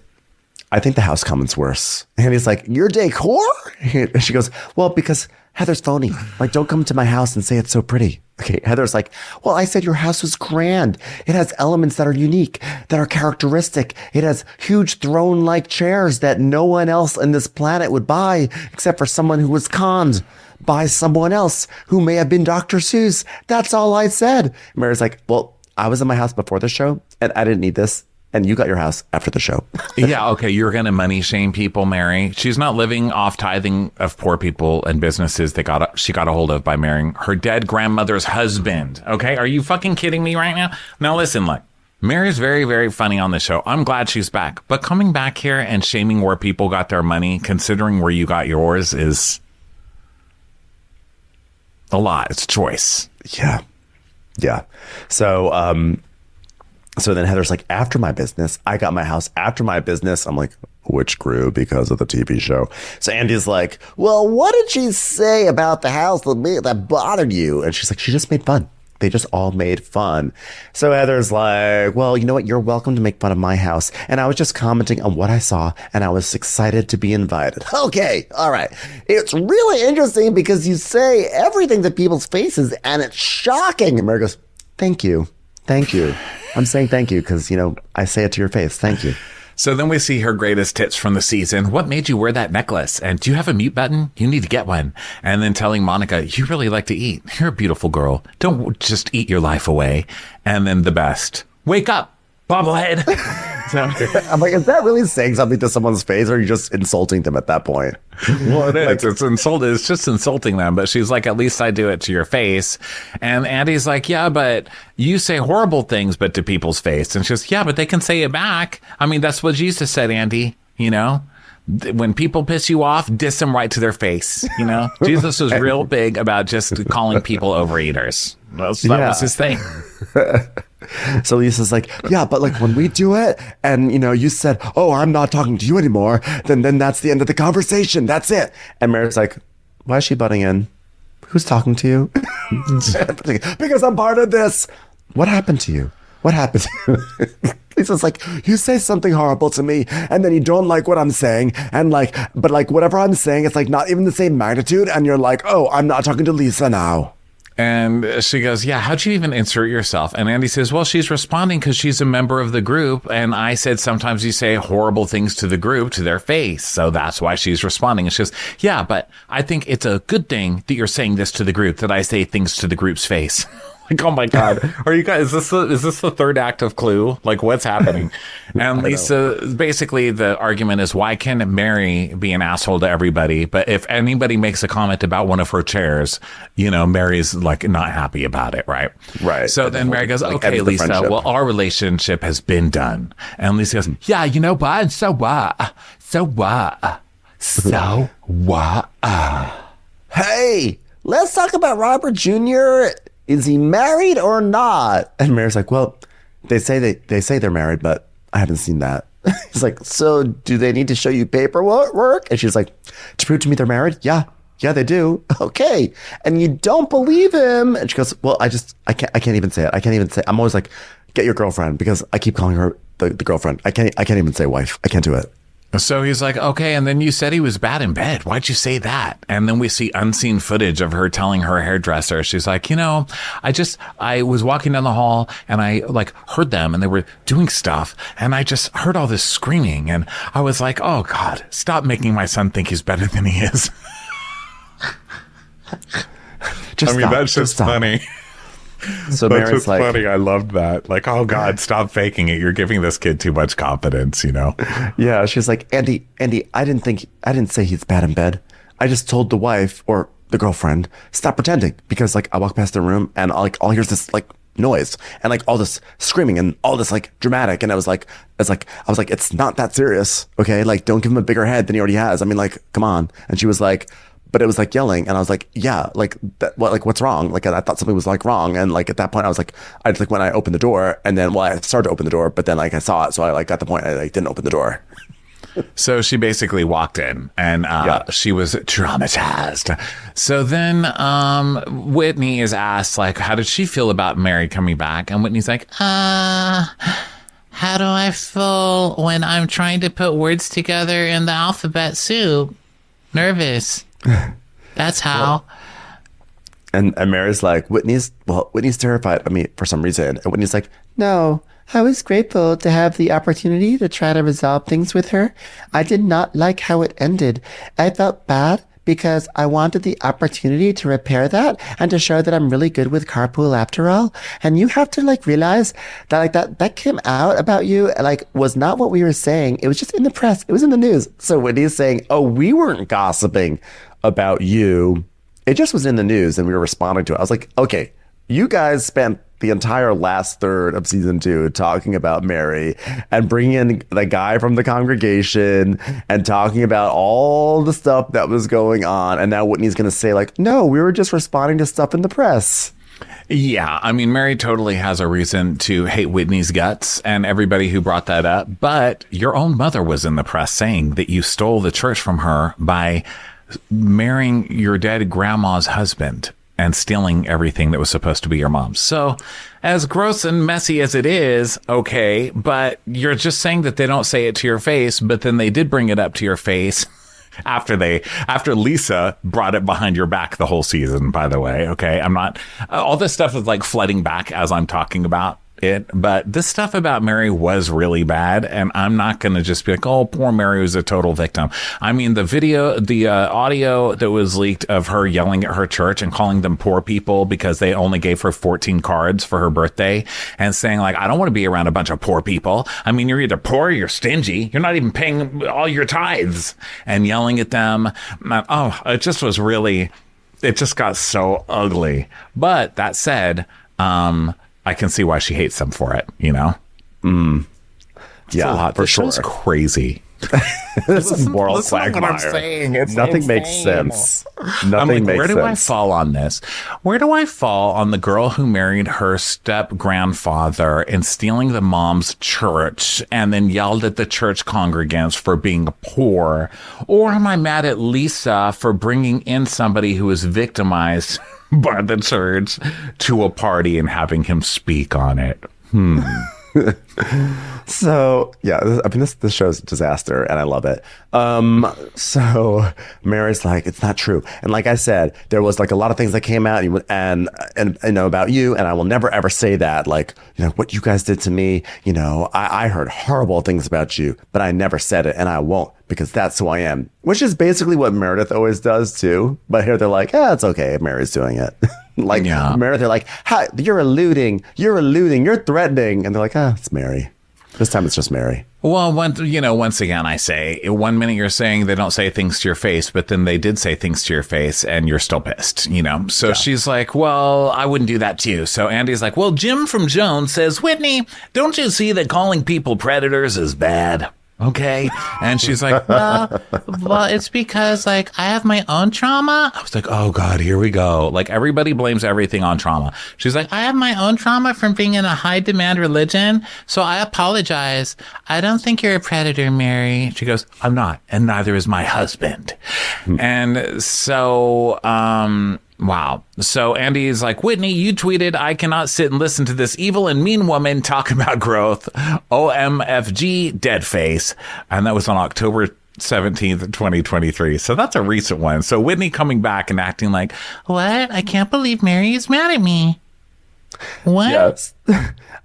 I think the house comment's worse. And he's like, your decor? And she goes, well, because Heather's phony. Like, don't come to my house and say it's so pretty. Okay, Heather's like, well, I said your house was grand. It has elements that are unique, that are characteristic. It has huge throne-like chairs that no one else on this planet would buy except for someone who was conned by someone else who may have been Dr. Seuss. That's all I said. Mary's like, well, I was in my house before the show and I didn't need this. And you got your house after the show. Yeah, okay, you're going to money shame people, Mary. She's not living off tithing of poor people and businesses that she got a hold of by marrying her dead grandmother's husband. Okay, are you fucking kidding me right now? Now listen, look, Mary's very, very funny on the show. I'm glad she's back. But coming back here and shaming where people got their money, considering where you got yours, is a lot. It's choice. Yeah. So then Heather's like, after my business, I got my house after my business. I'm like, which grew because of the TV show. So Andy's like, Well, what did she say about the house that bothered you? and she's like, she just made fun. They just all made fun. So Heather's like, well, you know what? You're welcome to make fun of my house. And I was just commenting on what I saw, and I was excited to be invited. Okay, all right. It's really interesting because you say everything to people's faces and it's shocking. And Mary goes, thank you. I'm saying thank you because, I say it to your face. Thank you. So then we see her greatest hits from the season. What made you wear that necklace? And do you have a mute button? You need to get one. And then telling Monica, you really like to eat. You're a beautiful girl. Don't just eat your life away. And then the best. Wake up, bobblehead. So, I'm like, is that really saying something to someone's face, or are you just insulting them at that point? well, it is. It's insulting. It's just insulting them. But she's like, at least I do it to your face. And Andy's like, yeah, but you say horrible things, but to people's face. And she goes, yeah, but they can say it back. I mean, that's what Jesus said, Andy, when people piss you off, diss them right to their face. Jesus was real big about just calling people overeaters. That was his thing. So Lisa's like, yeah, but like when we do it and, you said, oh, I'm not talking to you anymore, then that's the end of the conversation. That's it. And Mary's like, why is she butting in? Who's talking to you? Because I'm part of this. What happened to you? Lisa's like, you say something horrible to me, and then you don't like what I'm saying, and like, but like whatever I'm saying, it's like not even the same magnitude, and you're like, oh, I'm not talking to Lisa now. And she goes, yeah, how'd you even insert yourself? And Andy says, well, she's responding because she's a member of the group. And I said, sometimes you say horrible things to the group to their face. So that's why she's responding. And she goes, yeah, but I think it's a good thing that you're saying this to the group, that I say things to the group's face. Like, oh my God, are you guys, is this the third act of Clue? Like, what's happening? And Lisa, basically the argument is, why can Mary be an asshole to everybody? But if anybody makes a comment about one of her chairs, you know, Mary's like not happy about it, right? Right. So then Mary goes, okay, Lisa, well, our relationship has been done. And Lisa goes, yeah, you know what? So what? So what? So what? Hey, let's talk about Robert Jr. Is he married or not? And Mary's like, well, they say they're married, but I haven't seen that. He's like, so do they need to show you paperwork? And she's like, to prove to me they're married? Yeah, they do. Okay. And you don't believe him. And she goes, well, I can't even say it. I'm always like, get your girlfriend, because I keep calling her the girlfriend. I can't even say wife. I can't do it. So he's like, okay, and then you said he was bad in bed. Why'd you say that? And then we see unseen footage of her telling her hairdresser. She's like, you know, I was walking down the hall and I like heard them and they were doing stuff. And I just heard all this screaming. And I was like, oh God, stop making my son think he's better than he is. That's just funny. So That's Mary's just like, funny. I loved that. Like, oh God, stop faking it. You're giving this kid too much confidence, you know? yeah, she's like, Andy, I didn't say he's bad in bed. I just told the wife or the girlfriend, stop pretending, because like I walk past the room and all here's this like noise and like all this screaming and all this like dramatic. And I was like, it's not that serious. Okay. Like, don't give him a bigger head than he already has. I mean, like, come on. And she was like, but it was like yelling, and I was like, yeah, like that, what, like what's wrong? Like I thought something was like wrong, and like at that point I was like, I just like when I opened the door, and then I started to open the door, but then like I saw it, so I like got the point, I like didn't open the door. So she basically walked in, and she was traumatized. So then Whitney is asked like, how did she feel about Mary coming back? And Whitney's like, how do I feel when I'm trying to put words together in the alphabet soup? Nervous. That's how. And Mary's like, Whitney's terrified of me for some reason. And Whitney's like, no, I was grateful to have the opportunity to try to resolve things with her. I did not like how it ended. I felt bad because I wanted the opportunity to repair that and to show that I'm really good with carpool after all. And you have to like realize that like that came out about you like was not what we were saying. It was just in the press. It was in the news. So Whitney's saying, oh, we weren't gossiping about you. It just was in the news and we were responding to it. I was like, okay, you guys spent the entire last third of season 2 talking about Mary and bringing in the guy from the congregation and talking about all the stuff that was going on. And now Whitney's going to say like, no, we were just responding to stuff in the press. yeah, I mean, Mary totally has a reason to hate Whitney's guts and everybody who brought that up. But your own mother was in the press saying that you stole the church from her by marrying your dead grandma's husband and stealing everything that was supposed to be your mom's. So as gross and messy as it is, okay, but you're just saying that they don't say it to your face, but then they did bring it up to your face after Lisa brought it behind your back the whole season, by the way. Okay. I'm not, all this stuff is like flooding back as I'm talking about it, but this stuff about Mary was really bad, and I'm not going to just be like, oh, poor Mary was a total victim. I mean, the audio that was leaked of her yelling at her church and calling them poor people because they only gave her 14 cards for her birthday and saying like, I don't want to be around a bunch of poor people. I mean, you're either poor or you're stingy. You're not even paying all your tithes, and yelling at them. Oh, it just got so ugly. But that said, I can see why she hates them for it, you know? Yeah, for sure. It's crazy. This is moral quagmire. Nothing makes sense. Nothing makes sense. Where do I fall on this? Where do I fall on the girl who married her step-grandfather and stealing the mom's church and then yelled at the church congregants for being poor? Or am I mad at Lisa for bringing in somebody who was victimized by the church to a party and having him speak on it? So yeah, I mean this show's a disaster, and I love it. So Mary's like, it's not true, and like I said, there was like a lot of things that came out, and you know about you, and I will never ever say that. Like, you know what you guys did to me. You know, I heard horrible things about you, but I never said it, and I won't, because that's who I am. Which is basically what Meredith always does too. But here they're like, it's okay, Mary's doing it. Like Meredith, they're like, hi, you're alluding, you're threatening, and they're like, it's Mary. This time it's just Mary. Well, once again, I say, 1 minute you're saying they don't say things to your face, but then they did say things to your face and you're still pissed, you know? So she's like, well, I wouldn't do that to you. So Andy's like, well, Jim from Jones says, Whitney, don't you see that calling people predators is bad? Okay. And she's like, well, it's because, like, I have my own trauma. I was like, oh God, here we go. Like, everybody blames everything on trauma. She's like, I have my own trauma from being in a high demand religion. So I apologize. I don't think you're a predator, Mary. she goes, I'm not. And neither is my husband. And so, wow. So Andy's like, Whitney, you tweeted, I cannot sit and listen to this evil and mean woman talk about growth. OMFG, dead face. And that was on October 17th, 2023. So that's a recent one. So Whitney coming back and acting like, what? I can't believe Mary is mad at me. What? Yes.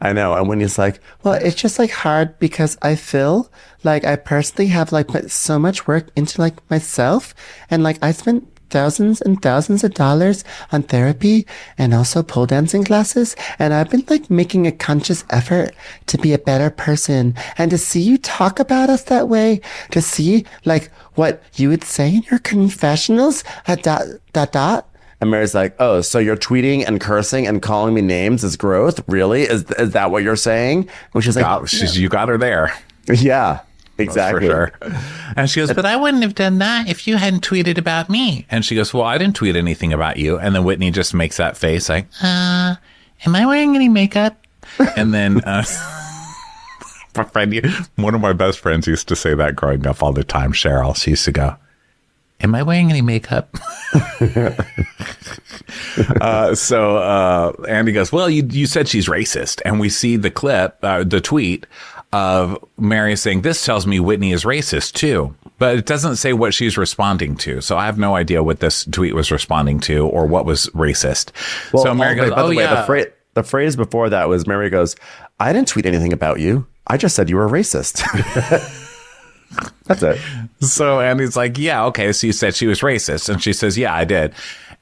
I know. And Whitney's like, well, it's just like hard because I feel like I personally have like put so much work into like myself, and like I spent thousands and thousands of dollars on therapy and also pole dancing classes, and I've been like making a conscious effort to be a better person, and to see you talk about us that way, to see like what you would say in your confessionals, and Mary's like, oh, so you're tweeting and cursing and calling me names is growth? Really? Is that what you're saying? And she's like, you got her there. Yeah. Exactly. For sure. And she goes, but I wouldn't have done that if you hadn't tweeted about me. and she goes, well, I didn't tweet anything about you. And then Whitney just makes that face like, Am I wearing any makeup? and then my friend, one of my best friends used to say that growing up all the time, Cheryl. She used to go, am I wearing any makeup? So Andy goes, well, you said she's racist. And we see the clip, the tweet of Mary saying, this tells me Whitney is racist too. But it doesn't say what she's responding to. So I have no idea what this tweet was responding to or what was racist. well, so Mary goes, the phrase before that was Mary goes, I didn't tweet anything about you. I just said you were racist. That's it. So Andy's like, yeah, okay. So you said she was racist. And she says, yeah, I did.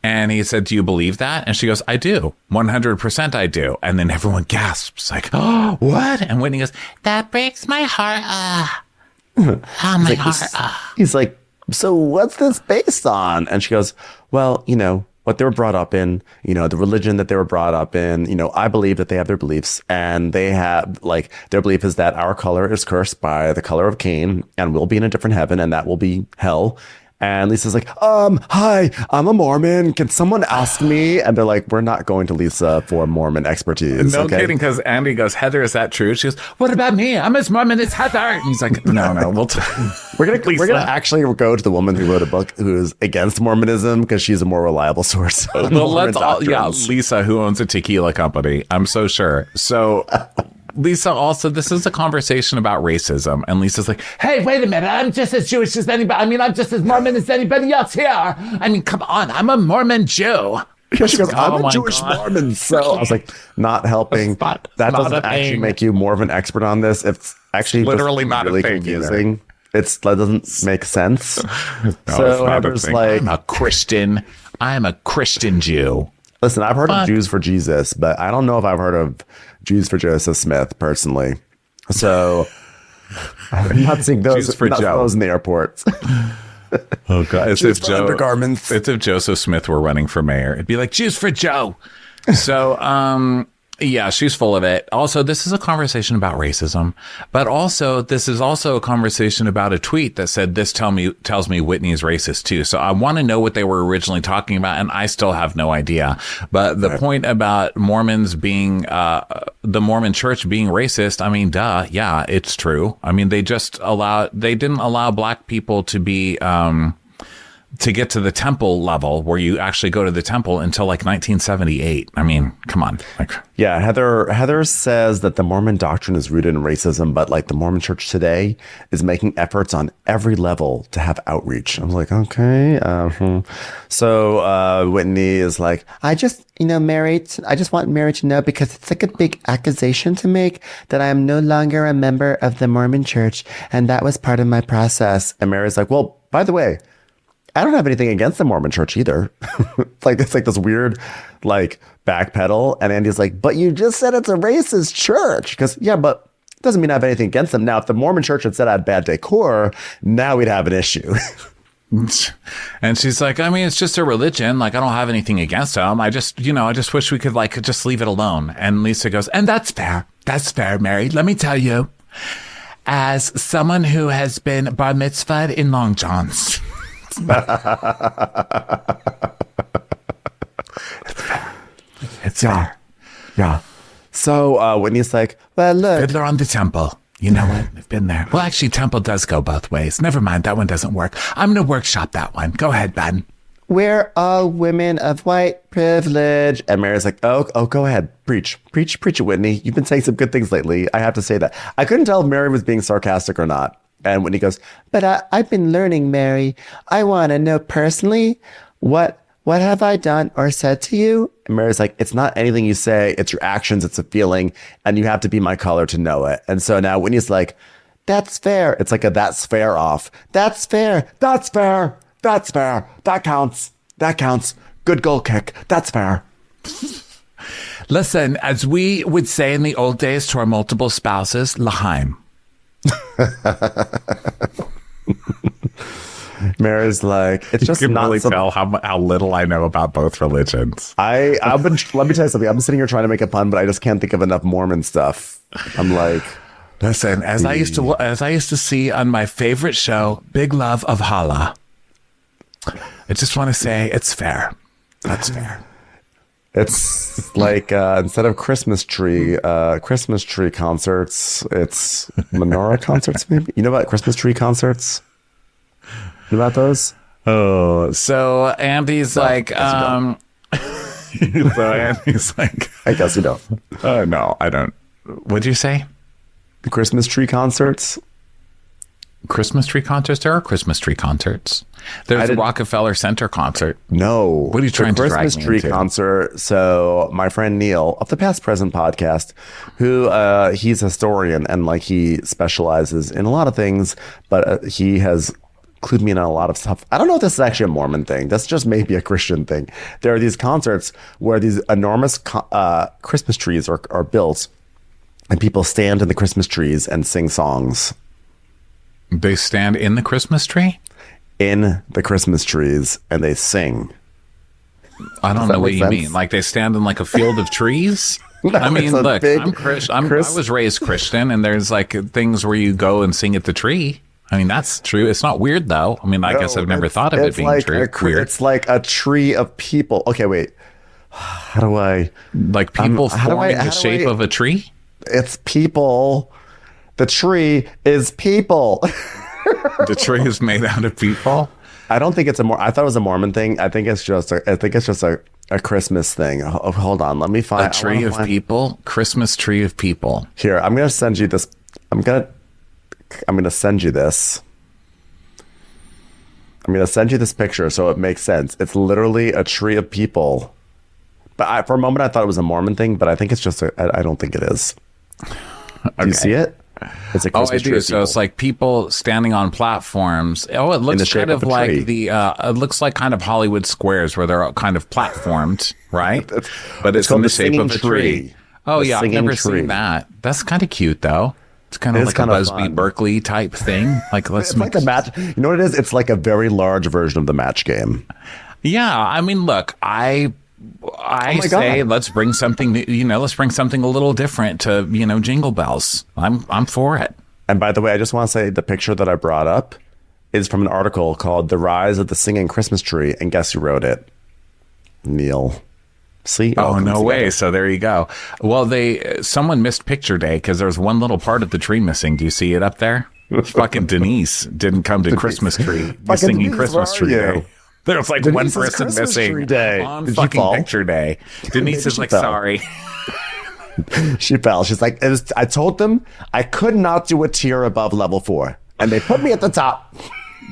And he said, do you believe that? And she goes, I do. 100% I do. And then everyone gasps like, oh, what? And Whitney goes, that breaks my heart. My heart. He's like, so what's this based on? And she goes, well, you know, what they were brought up in, you know, the religion that they were brought up in, you know, I believe that they have their beliefs, and they have like their belief is that our color is cursed by the color of Cain, and we'll be in a different heaven, and that will be hell. And Lisa's like, hi, I'm a Mormon. Can someone ask me? And they're like, we're not going to Lisa for Mormon expertise. no kidding. Because Andy goes, Heather, is that true? She goes, what about me? I'm as Mormon as Heather. And he's like, no, we'll we're gonna actually go to the woman who wrote a book who's against Mormonism because she's a more reliable source. Of Lisa, who owns a tequila company. I'm so sure. So Lisa also, this is a conversation about racism. And Lisa's like, hey, wait a minute. I'm just as Jewish as anybody. I mean, I'm just as Mormon as anybody else here. I mean, come on. I'm a Mormon Jew. Yeah, she goes, I'm a Jewish Mormon. So I was like, not helping. That doesn't actually make you more of an expert on this. It's actually literally not really a thing confusing. That doesn't make sense. No, so I was like, I'm a Christian. I'm a Christian Jew. Listen, I've heard of Jews for Jesus, but I don't know if I've heard of Jews for Joseph Smith personally. So I'm not seeing those Jews for Joe. Those in the airports. Oh God! It's Jews for undergarments. It's if Joseph Smith were running for mayor. It'd be like Jews for Joe. So, yeah, she's full of it. Also, this is a conversation about racism, but also this is also a conversation about a tweet that said, this tells me Whitney is racist too. So I want to know what they were originally talking about, and I still have no idea. But the point about Mormons being, the Mormon church being racist, I mean, duh, yeah, it's true. I mean, they didn't allow black people to be, to get to the temple level where you actually go to the temple until like 1978. I mean, come on. Like, Yeah, Heather says that the Mormon doctrine is rooted in racism, but like the Mormon church today is making efforts on every level to have outreach. I'm like, okay. So Whitney is like, I just want Mary to know, because it's like a big accusation to make, that I am no longer a member of the Mormon church, and that was part of my process. And Mary's like, well, by the way, I don't have anything against the Mormon church either. It's like this weird, like, backpedal. And Andy's like, but you just said it's a racist church. Because, yeah, but it doesn't mean I have anything against them. Now, if the Mormon church had said I had bad decor, now we'd have an issue. and she's like, I mean, it's just a religion. Like, I don't have anything against them. I just wish we could, like, just leave it alone. And Lisa goes, and that's fair. That's fair, Mary. Let me tell you, as someone who has been bar mitzvahed in long johns. It's fair. Yeah. So Whitney's like, well, look. Fiddler on the Temple. You know what? I've been there. Well, actually, Temple does go both ways. Never mind. That one doesn't work. I'm going to workshop that one. Go ahead, Ben. We're all women of white privilege. And Mary's like, oh, go ahead. Preach it, Whitney. You've been saying some good things lately. I have to say that. I couldn't tell if Mary was being sarcastic or not. And Whitney goes, but I've been learning, Mary. I want to know personally, what have I done or said to you? And Mary's like, it's not anything you say. It's your actions. It's a feeling. And you have to be my color to know it. And so now Whitney's like, that's fair. It's like a that's fair off. That's fair. That's fair. That's fair. That counts. That counts. Good goal kick. That's fair. Listen, as we would say in the old days to our multiple spouses, L'chaim. Mary's like, it's just you can not really tell how little I know about both religions. I've been. Let me tell you something. I'm sitting here trying to make a pun, but I just can't think of enough Mormon stuff. I'm like, listen, as I used to see on my favorite show, Big Love of Hala. I just want to say it's fair. That's fair. It's like instead of Christmas tree concerts, it's menorah concerts. Maybe you know about Christmas tree concerts. You know about those? Oh, so Andy's like, so Andy's like, I guess you don't. No, I don't. What'd you say? The Christmas tree concerts. Christmas tree concerts? There are Christmas tree concerts. There's a Rockefeller Center concert. No. What are you trying to drag Christmas me tree into? concert. So my friend Neil of the Past Present podcast, who he's a historian and like he specializes in a lot of things, but he has clued me in on a lot of stuff. I don't know if this is actually a Mormon thing. That's just maybe a Christian thing. There are these concerts where these enormous Christmas trees are built, and people stand in the Christmas trees and sing songs. They stand in the Christmas tree? In the Christmas trees, and they sing. I don't know what you mean. Like they stand in like a field of trees? No, I mean, look, I'm Christian. I Chris- was raised Christian, and there's like things where you go and sing at the tree. I mean, that's true. It's not weird, though. I mean, I guess I've never thought of it being like true. Weird. It's like a tree of people. Okay, wait. How do I... Like people forming the shape of a tree? It's people. The tree is people. The tree is made out of people? I don't think it's I thought it was a Mormon thing. I think it's just a Christmas thing. Hold on. Let me find... A tree of people? Christmas tree of people. Here, I'm going to send you this. I'm going to send you this. I'm going to send you this picture so it makes sense. It's literally a tree of people. But for a moment, I thought it was a Mormon thing, but I think it's just I don't think it is. Do you see it? It's a Christmas tree. I do. So it's like people standing on platforms. Oh, it looks kind of like it looks like kind of Hollywood squares where they're kind of platformed, right? But it's in the shape of a tree. Oh, yeah. I've never seen that. That's kind of cute, though. It's kind of like a Busby Berkeley type thing. Like it's like a match. You know what it is? It's like a very large version of the match game. Yeah. I mean, look, I say let's bring something, let's bring something a little different to, Jingle Bells. I'm for it. And by the way, I just want to say the picture that I brought up is from an article called "The Rise of the Singing Christmas Tree," and guess who wrote it? Neil. See? Oh, no way. So there you go. Well, someone missed picture day because there was one little part of the tree missing. Do you see it up there? Fucking Denise didn't come to Christmas tree. Singing Christmas tree day. There's like one Denise's person Christmas missing tree day. on Did she fucking fall? picture day. Denise is she like, fell. sorry. She fell. She's like, I told them I could not do a tier above level 4, and they put me at the top.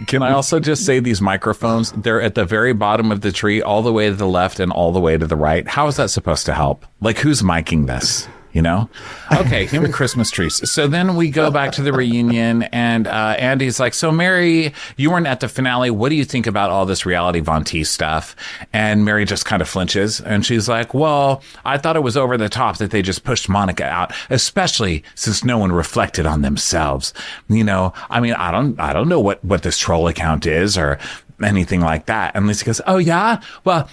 Can I also just say these microphones, they're at the very bottom of the tree, all the way to the left and all the way to the right. How is that supposed to help? Like, who's miking this? You know? Okay, human Christmas trees. So then we go back to the reunion, and Andy's like, so Mary, you weren't at the finale. What do you think about all this reality Von Teese stuff? And Mary just kind of flinches, and she's like, well, I thought it was over the top that they just pushed Monica out, especially since no one reflected on themselves. You know, I mean, I don't know what this troll account is or anything like that. And Lisa goes, oh yeah? Well,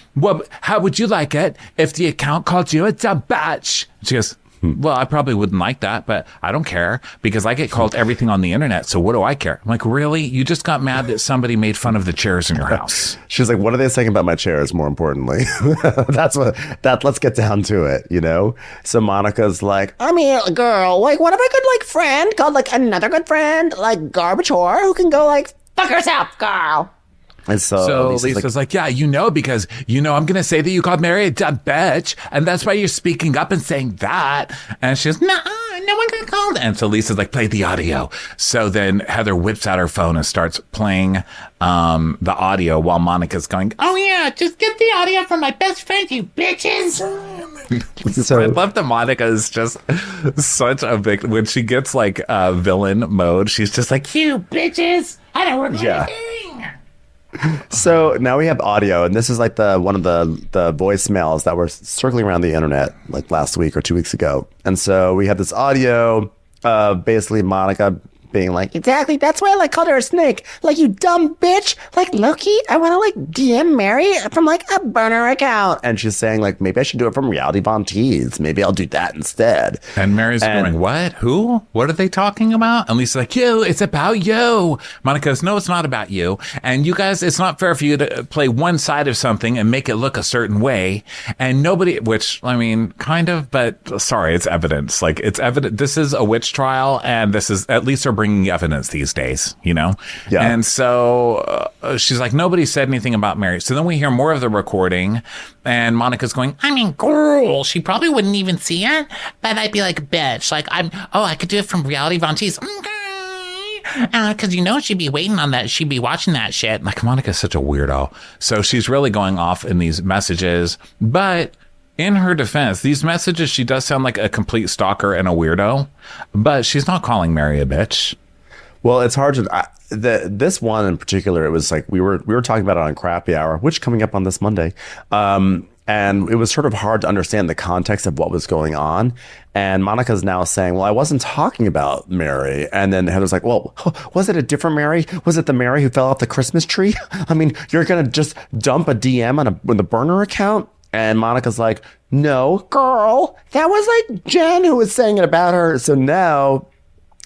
how would you like it if the account called you a bitch? She goes, well, I probably wouldn't like that, but I don't care because I get called everything on the internet. So what do I care? I'm like, really? You just got mad that somebody made fun of the chairs in your house. She's like, what are they saying about my chairs, more importantly? Let's get down to it, you know? So Monica's like, I mean, girl, like, what if I could, like, friend called, like, another good friend, like, Garbage Whore, who can go, like, fuck herself, girl. and so Lisa's like, yeah, because, I'm going to say that you called Mary a dumb bitch. And that's why you're speaking up and saying that. And she goes, no one got called. And so Lisa's like, play the audio. So then Heather whips out her phone and starts playing the audio while Monica's going, Oh, yeah, just get the audio from my best friend, you bitches. So I love that Monica is just such a big, when she gets like villain mode, she's just like, You bitches. I don't remember Yeah. anything. So now we have audio, and this is like one of the voicemails that were circling around the internet like last week or 2 weeks ago. And so we have this audio, basically Monica being like, Exactly, that's why I, like, called her a snake. Like, you dumb bitch. Like, Loki, I want to, like, DM Mary from, like, a burner account. and she's saying like, maybe I should do it from Reality Von Teese. Maybe I'll do that instead. and Mary's going, what? Who? What are they talking about? And Lisa's like, you, it's about you. Monica goes, no, it's not about you. And you guys, it's not fair for you to play one side of something and make it look a certain way. And nobody, which, I mean, kind of, but sorry, it's evidence. Like, it's evident. This is a witch trial, and this is, at least they're bringing evidence these days, you know? Yeah. And so she's like, nobody said anything about Mary. So then we hear more of the recording, and Monica's going, I mean, girl, she probably wouldn't even see it, but I'd be like, bitch. Like, I could do it from Reality Von Teese. Because, she'd be waiting on that. She'd be watching that shit. like, Monica's such a weirdo. So she's really going off in these messages, but in her defense, these messages, she does sound like a complete stalker and a weirdo, but she's not calling Mary a bitch. Well, it's hard to this one in particular. It was like we were talking about it on Crappy Hour, which coming up on this Monday, and it was sort of hard to understand the context of what was going on. And Monica's now saying, "Well, I wasn't talking about Mary." And then Heather's like, "Well, was it a different Mary? Was it the Mary who fell off the Christmas tree? I mean, you're gonna just dump a DM on the burner account?" And Monica's like, "No, Girl, that was, like, Jen who was saying it about her. So now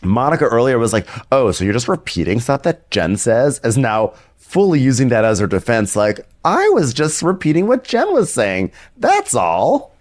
Monica earlier was like, oh, so you're just repeating stuff that Jen says, is now fully using that as her defense. Like, I was just repeating what Jen was saying. That's all.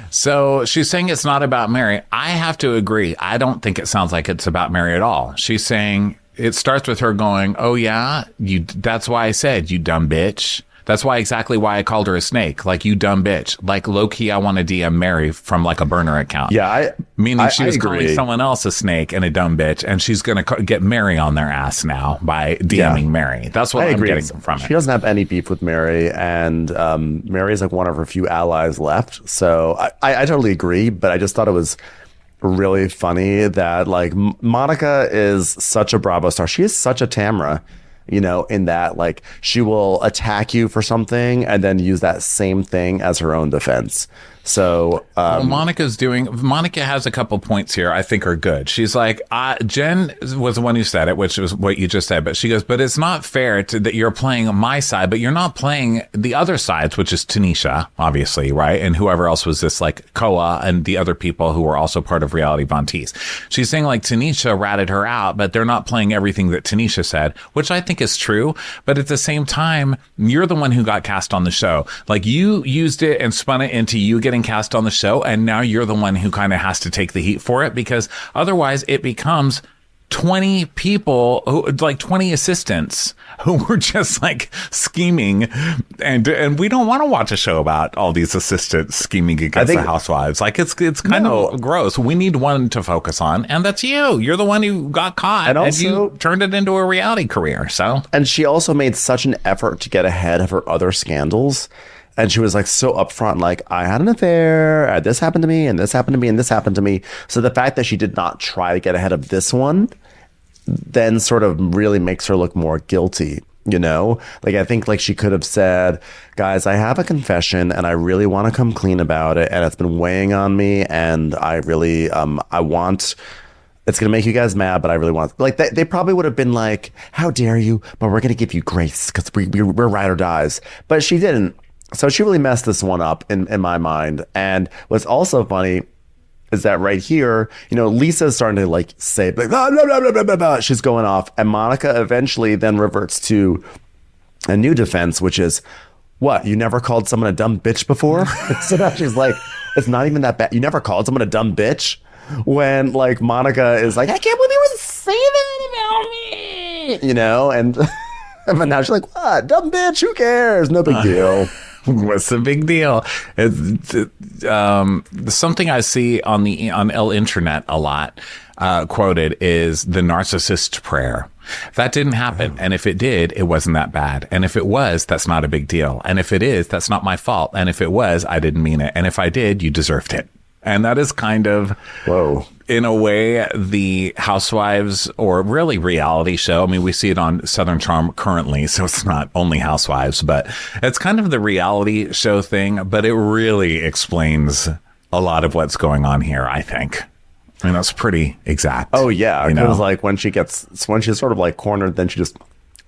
So she's saying it's not about Mary. I have to agree. I don't think it sounds like it's about Mary at all. She's saying it starts with her going, oh, yeah, that's why I said, you dumb bitch. That's exactly why I called her a snake. Like, you dumb bitch. Like, low-key, I want to DM Mary from, like, a burner account. Yeah, Meaning she was agree. calling someone else a snake and a dumb bitch, and she's going to get Mary on their ass now by DMing Mary. That's what I'm getting from it. She doesn't have any beef with Mary, and Mary is like one of her few allies left. So I totally agree, but I just thought it was really funny that, like, Monica is such a Bravo star. She is such a Tamra. In that, like, she will attack you for something and then use that same thing as her own defense. So Monica has a couple points here I think are good. She's like, Jen was the one who said it, which was what you just said, but she goes, but it's not fair that you're playing my side, but you're not playing the other sides, which is Tanisha, obviously, right? And whoever else was this, like, Koa and the other people who were also part of Reality Von Teese. She's saying, like, Tanisha ratted her out, but they're not playing everything that Tanisha said, which I think is true. But at the same time, you're the one who got cast on the show. Like, you used it and spun it into you getting cast on the show, and now you're the one who kind of has to take the heat for it, because otherwise it becomes 20 people, like 20 assistants who were just like scheming. And we don't want to watch a show about all these assistants scheming against the housewives. Like it's kind of gross. We need one to focus on. And that's you. You're the one who got caught and you turned it into a reality career. So, and she also made such an effort to get ahead of her other scandals. And she was like so upfront, like, I had an affair, this happened to me, and this happened to me, and this happened to me. So the fact that she did not try to get ahead of this one then sort of really makes her look more guilty, you know? Like, I think like she could have said, guys, I have a confession and I really want to come clean about it. And it's been weighing on me. And I really, I want... It's going to make you guys mad, but I really want... Like, they probably would have been like, how dare you? But we're going to give you grace because we're ride or dies. But she didn't. So she really messed this one up in my mind. And what's also funny is that right here, you know, Lisa's starting to like say, like, blah, blah, blah, blah, blah, blah. She's going off. And Monica eventually then reverts to a new defense, which is, what? You never called someone a dumb bitch before? So now she's like, it's not even that bad. You never called someone a dumb bitch? When like Monica is like, I can't believe you would say that about me, you know? And but now she's like, what? Dumb bitch, who cares? No big deal. What's the big deal? Something I see on El Internet a lot quoted is the narcissist prayer. That didn't happen. And if it did, it wasn't that bad. And if it was, that's not a big deal. And if it is, that's not my fault. And if it was, I didn't mean it. And if I did, you deserved it. And that is kind of, in a way, the Housewives, or really reality show. I mean, we see it on Southern Charm currently, so it's not only Housewives, but it's kind of the reality show thing. But it really explains a lot of what's going on here, I think. I mean, that's pretty exact. Oh, yeah. Because like when she's sort of like cornered, then she just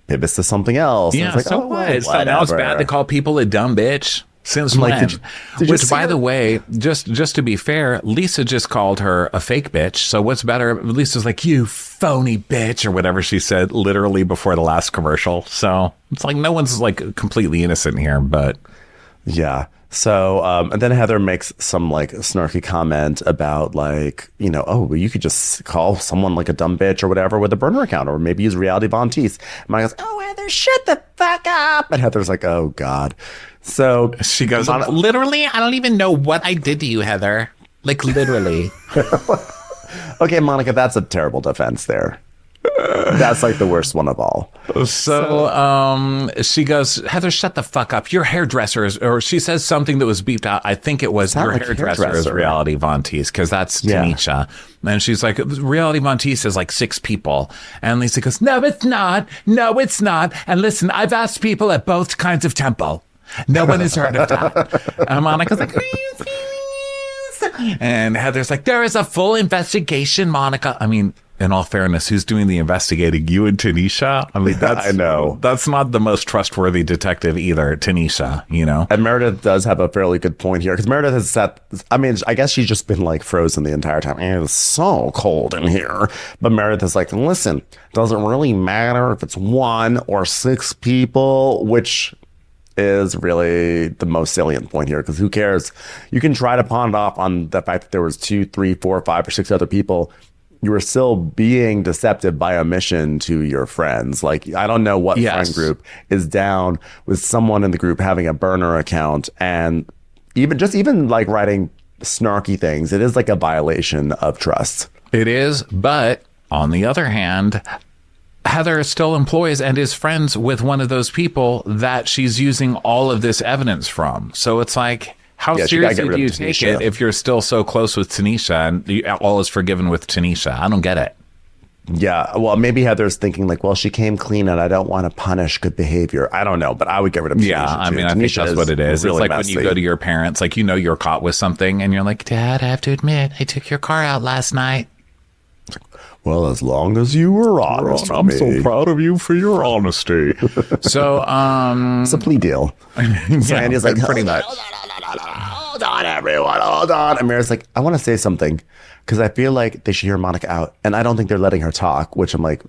pivots to something else. Yeah, and it's like, so what? So now it's bad to call people a dumb bitch? Since when? Which, by the way, just to be fair, Lisa just called her a fake bitch. So what's better? Lisa's like, you phony bitch, or whatever she said literally before the last commercial. So it's like no one's like completely innocent here, but yeah. So and then Heather makes some like snarky comment about like, you know, oh, well, you could just call someone like a dumb bitch or whatever with a burner account, or maybe use Reality Von Teese. And Mike goes, oh, Heather, shut the fuck up. And Heather's like, oh God. So she goes, literally, I don't even know what I did to you, Heather. Like, literally. Okay, Monica, that's a terrible defense there. That's like the worst one of all. So she goes, Heather, shut the fuck up. Your hairdresser is, or she says something that was beeped out. I think it was your hairdresser is Reality Von Teese, because that's Tanisha. And she's like, Reality Von Teese is like 6 people. And Lisa goes, no, it's not. No, it's not. And listen, I've asked people at both kinds of temple. No one has heard of that. And Monica's like, are you serious? And Heather's like, there is a full investigation, Monica. I mean, in all fairness, who's doing the investigating? You and Tanisha? I mean, that's, I know. That's not the most trustworthy detective either, Tanisha, you know? And Meredith does have a fairly good point here, because Meredith has said, I mean, I guess she's just been like frozen the entire time. It's so cold in here. But Meredith is like, listen, doesn't really matter if it's 1 or 6 people, which is really the most salient point here, because who cares? You can try to pawn it off on the fact that there was 2, 3, 4, 5, or 6 other people. You were still being deceptive by omission to your friends. Like, I don't know what friend group is down with someone in the group having a burner account, and even like writing snarky things. It is like a violation of trust. It is, but on the other hand, Heather still employs and is friends with one of those people that she's using all of this evidence from. So it's like, how seriously do you take it if you're still so close with Tanisha and all is forgiven with Tanisha? I don't get it. Yeah, well, maybe Heather's thinking like, well, she came clean and I don't want to punish good behavior. I don't know, but I would get rid of Tanisha. Yeah, I mean, I think that's what it is. Really, it's like messy. When you go to your parents, like, you know, you're caught with something and you're like, Dad, I have to admit, I took your car out last night. Well, as long as you were honest, I'm so proud of you for your honesty. So, it's a plea deal. So Andy's like, pretty much. Hold on, everyone, hold on. And Mary's like, I want to say something, because I feel like they should hear Monica out, and I don't think they're letting her talk. Which I'm like,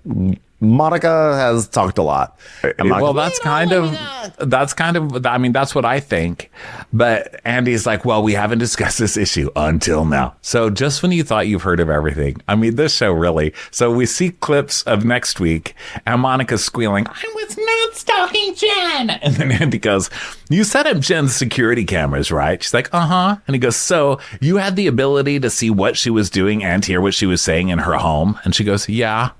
Monica has talked a lot. Well, that's kind of, I mean, that's what I think. But Andy's like, well, we haven't discussed this issue until now. So just when you thought you've heard of everything, I mean, this show really. So we see clips of next week and Monica's squealing, I was not stalking Jen. And then Andy goes, you set up Jen's security cameras, right? She's like, uh-huh. And he goes, so you had the ability to see what she was doing and hear what she was saying in her home? And she goes, yeah.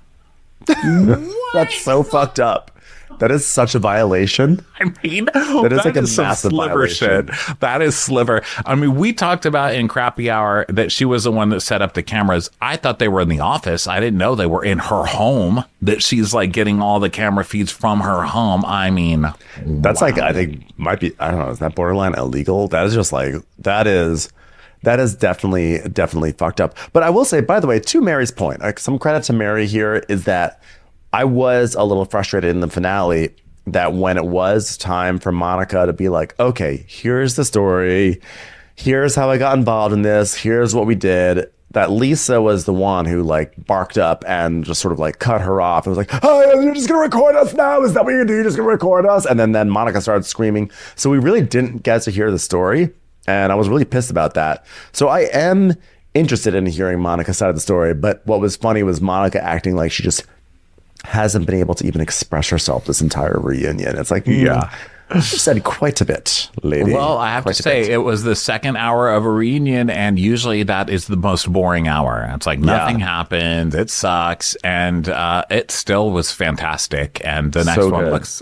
That's so fucked up. That is such a violation. I mean, that is like a some massive sliver violation. shit. That is sliver. I mean, we talked about in Crappy Hour that she was the one that set up the cameras. I thought they were in the office. I didn't know they were in her home, that she's like getting all the camera feeds from her home. I mean, that's like, I think might be, I don't know, is that borderline illegal? That is just like, that is definitely fucked up. But I will say, by the way, to Mary's point, like some credit to Mary here is that I was a little frustrated in the finale that when it was time for Monica to be like, okay, here's the story. Here's how I got involved in this. Here's what we did. That Lisa was the one who like barked up and just sort of like cut her off. It was like, oh, you're just going to record us now? Is that what you're going to do? You're just going to record us? And then Monica started screaming. So we really didn't get to hear the story. And I was really pissed about that. So I am interested in hearing Monica's side of the story. But what was funny was Monica acting like she just hasn't been able to even express herself this entire reunion. It's like, yeah, she said quite a bit, lady. Well, I have to say, it was the second hour of a reunion, and usually that is the most boring hour. It's like nothing happened. It sucks. And it still was fantastic. And the next one looks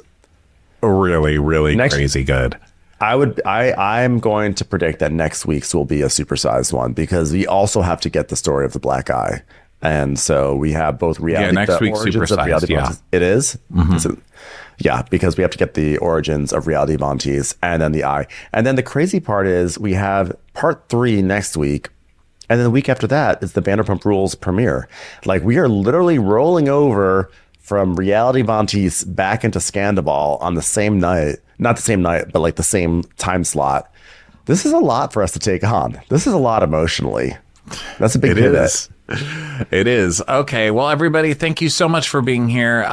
really, really crazy good. I'm going to predict that next week's will be a supersized one because we also have to get the story of the black eye. And so we have both reality. Yeah, next week's supersized. Yeah. It is? Mm-hmm. So, yeah, because we have to get the origins of Reality Von Teese and then the eye. And then the crazy part is we have part 3 next week. And then the week after that is the Vanderpump Rules premiere. Like we are literally rolling over from Reality Von Teese back into Scandal on the same night. Not the same night, but like the same time slot. This is a lot for us to take on. This is a lot emotionally. That's a big pivot. It is. Okay. Well, everybody, thank you so much for being here.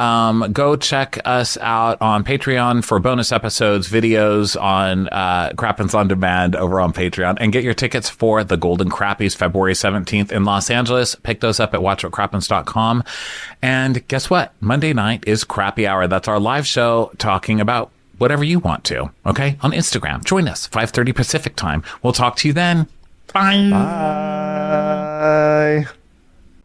Go check us out on Patreon for bonus episodes, videos on Crappens on Demand over on Patreon, and get your tickets for the Golden Crappies February 17th in Los Angeles. Pick those up at watchwhatcrappens.com. And guess what? Monday night is Crappy Hour. That's our live show talking about whatever you want to. Okay? On Instagram. Join us, 5:30 Pacific time. We'll talk to you then. Bye. Bye.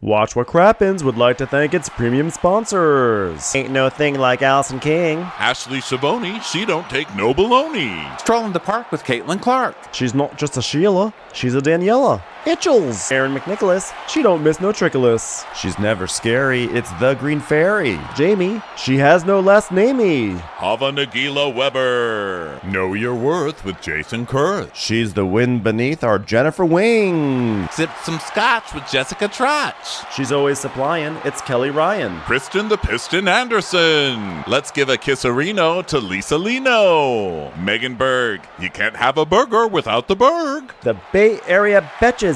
Watch What Crappens would like to thank its premium sponsors. Ain't no thing like Allison King. Ashley Savoni, she don't take no baloney. Stroll in the park with Caitlin Clark. She's not just a Sheila, she's a Daniela. Itchels. Aaron McNicholas, she don't miss no trickolas. She's never scary. It's the Green Fairy. Jamie, she has no last namey. Hava Nagila Weber. Know Your Worth with Jason Kurth. She's the wind beneath our Jennifer Wing. Sip some scotch with Jessica Trotch. She's always supplying, it's Kelly Ryan. Kristen the Piston Anderson. Let's give a kisserino to Lisa Lino. Megan Berg. You can't have a burger without the Berg. The Bay Area Betches.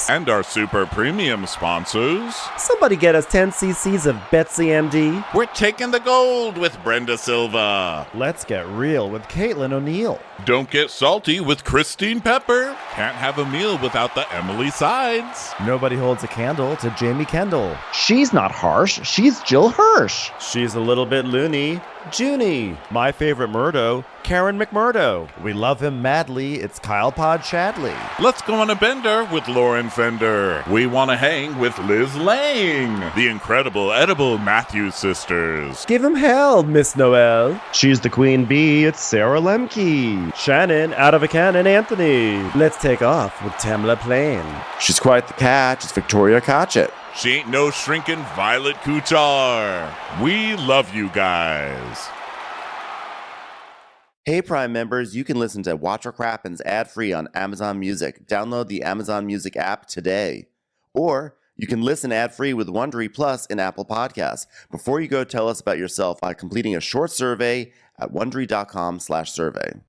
And our super premium sponsors. Somebody get us 10 cc's of Betsy MD. We're taking the gold with Brenda Silva. Let's get real with Caitlin O'Neill. Don't get salty with Christine Pepper. Can't have a meal without the Emily Sides. Nobody holds a candle to Jamie Kendall. She's not harsh. She's Jill Hirsch. She's a little bit loony. Junie. My favorite Murdo, Karen McMurdo. We love him madly. It's Kyle Pod Shadley. Let's go on a bender with Lauren Fender. We want to hang with Liz Lang. The incredible edible Matthews sisters. Give him hell, Miss Noel. She's the queen bee. It's Sarah Lemke. Shannon, out of a cannon, Anthony. Let's take off with Tamla Plain. She's quite the catch. It's Victoria Cotchett. She ain't no shrinking Violet Kuchar. We love you guys. Hey, Prime members, you can listen to Watch What Crappens ad-free on Amazon Music. Download the Amazon Music app today. Or you can listen ad-free with Wondery Plus in Apple Podcasts. Before you go, tell us about yourself by completing a short survey at Wondery.com/survey.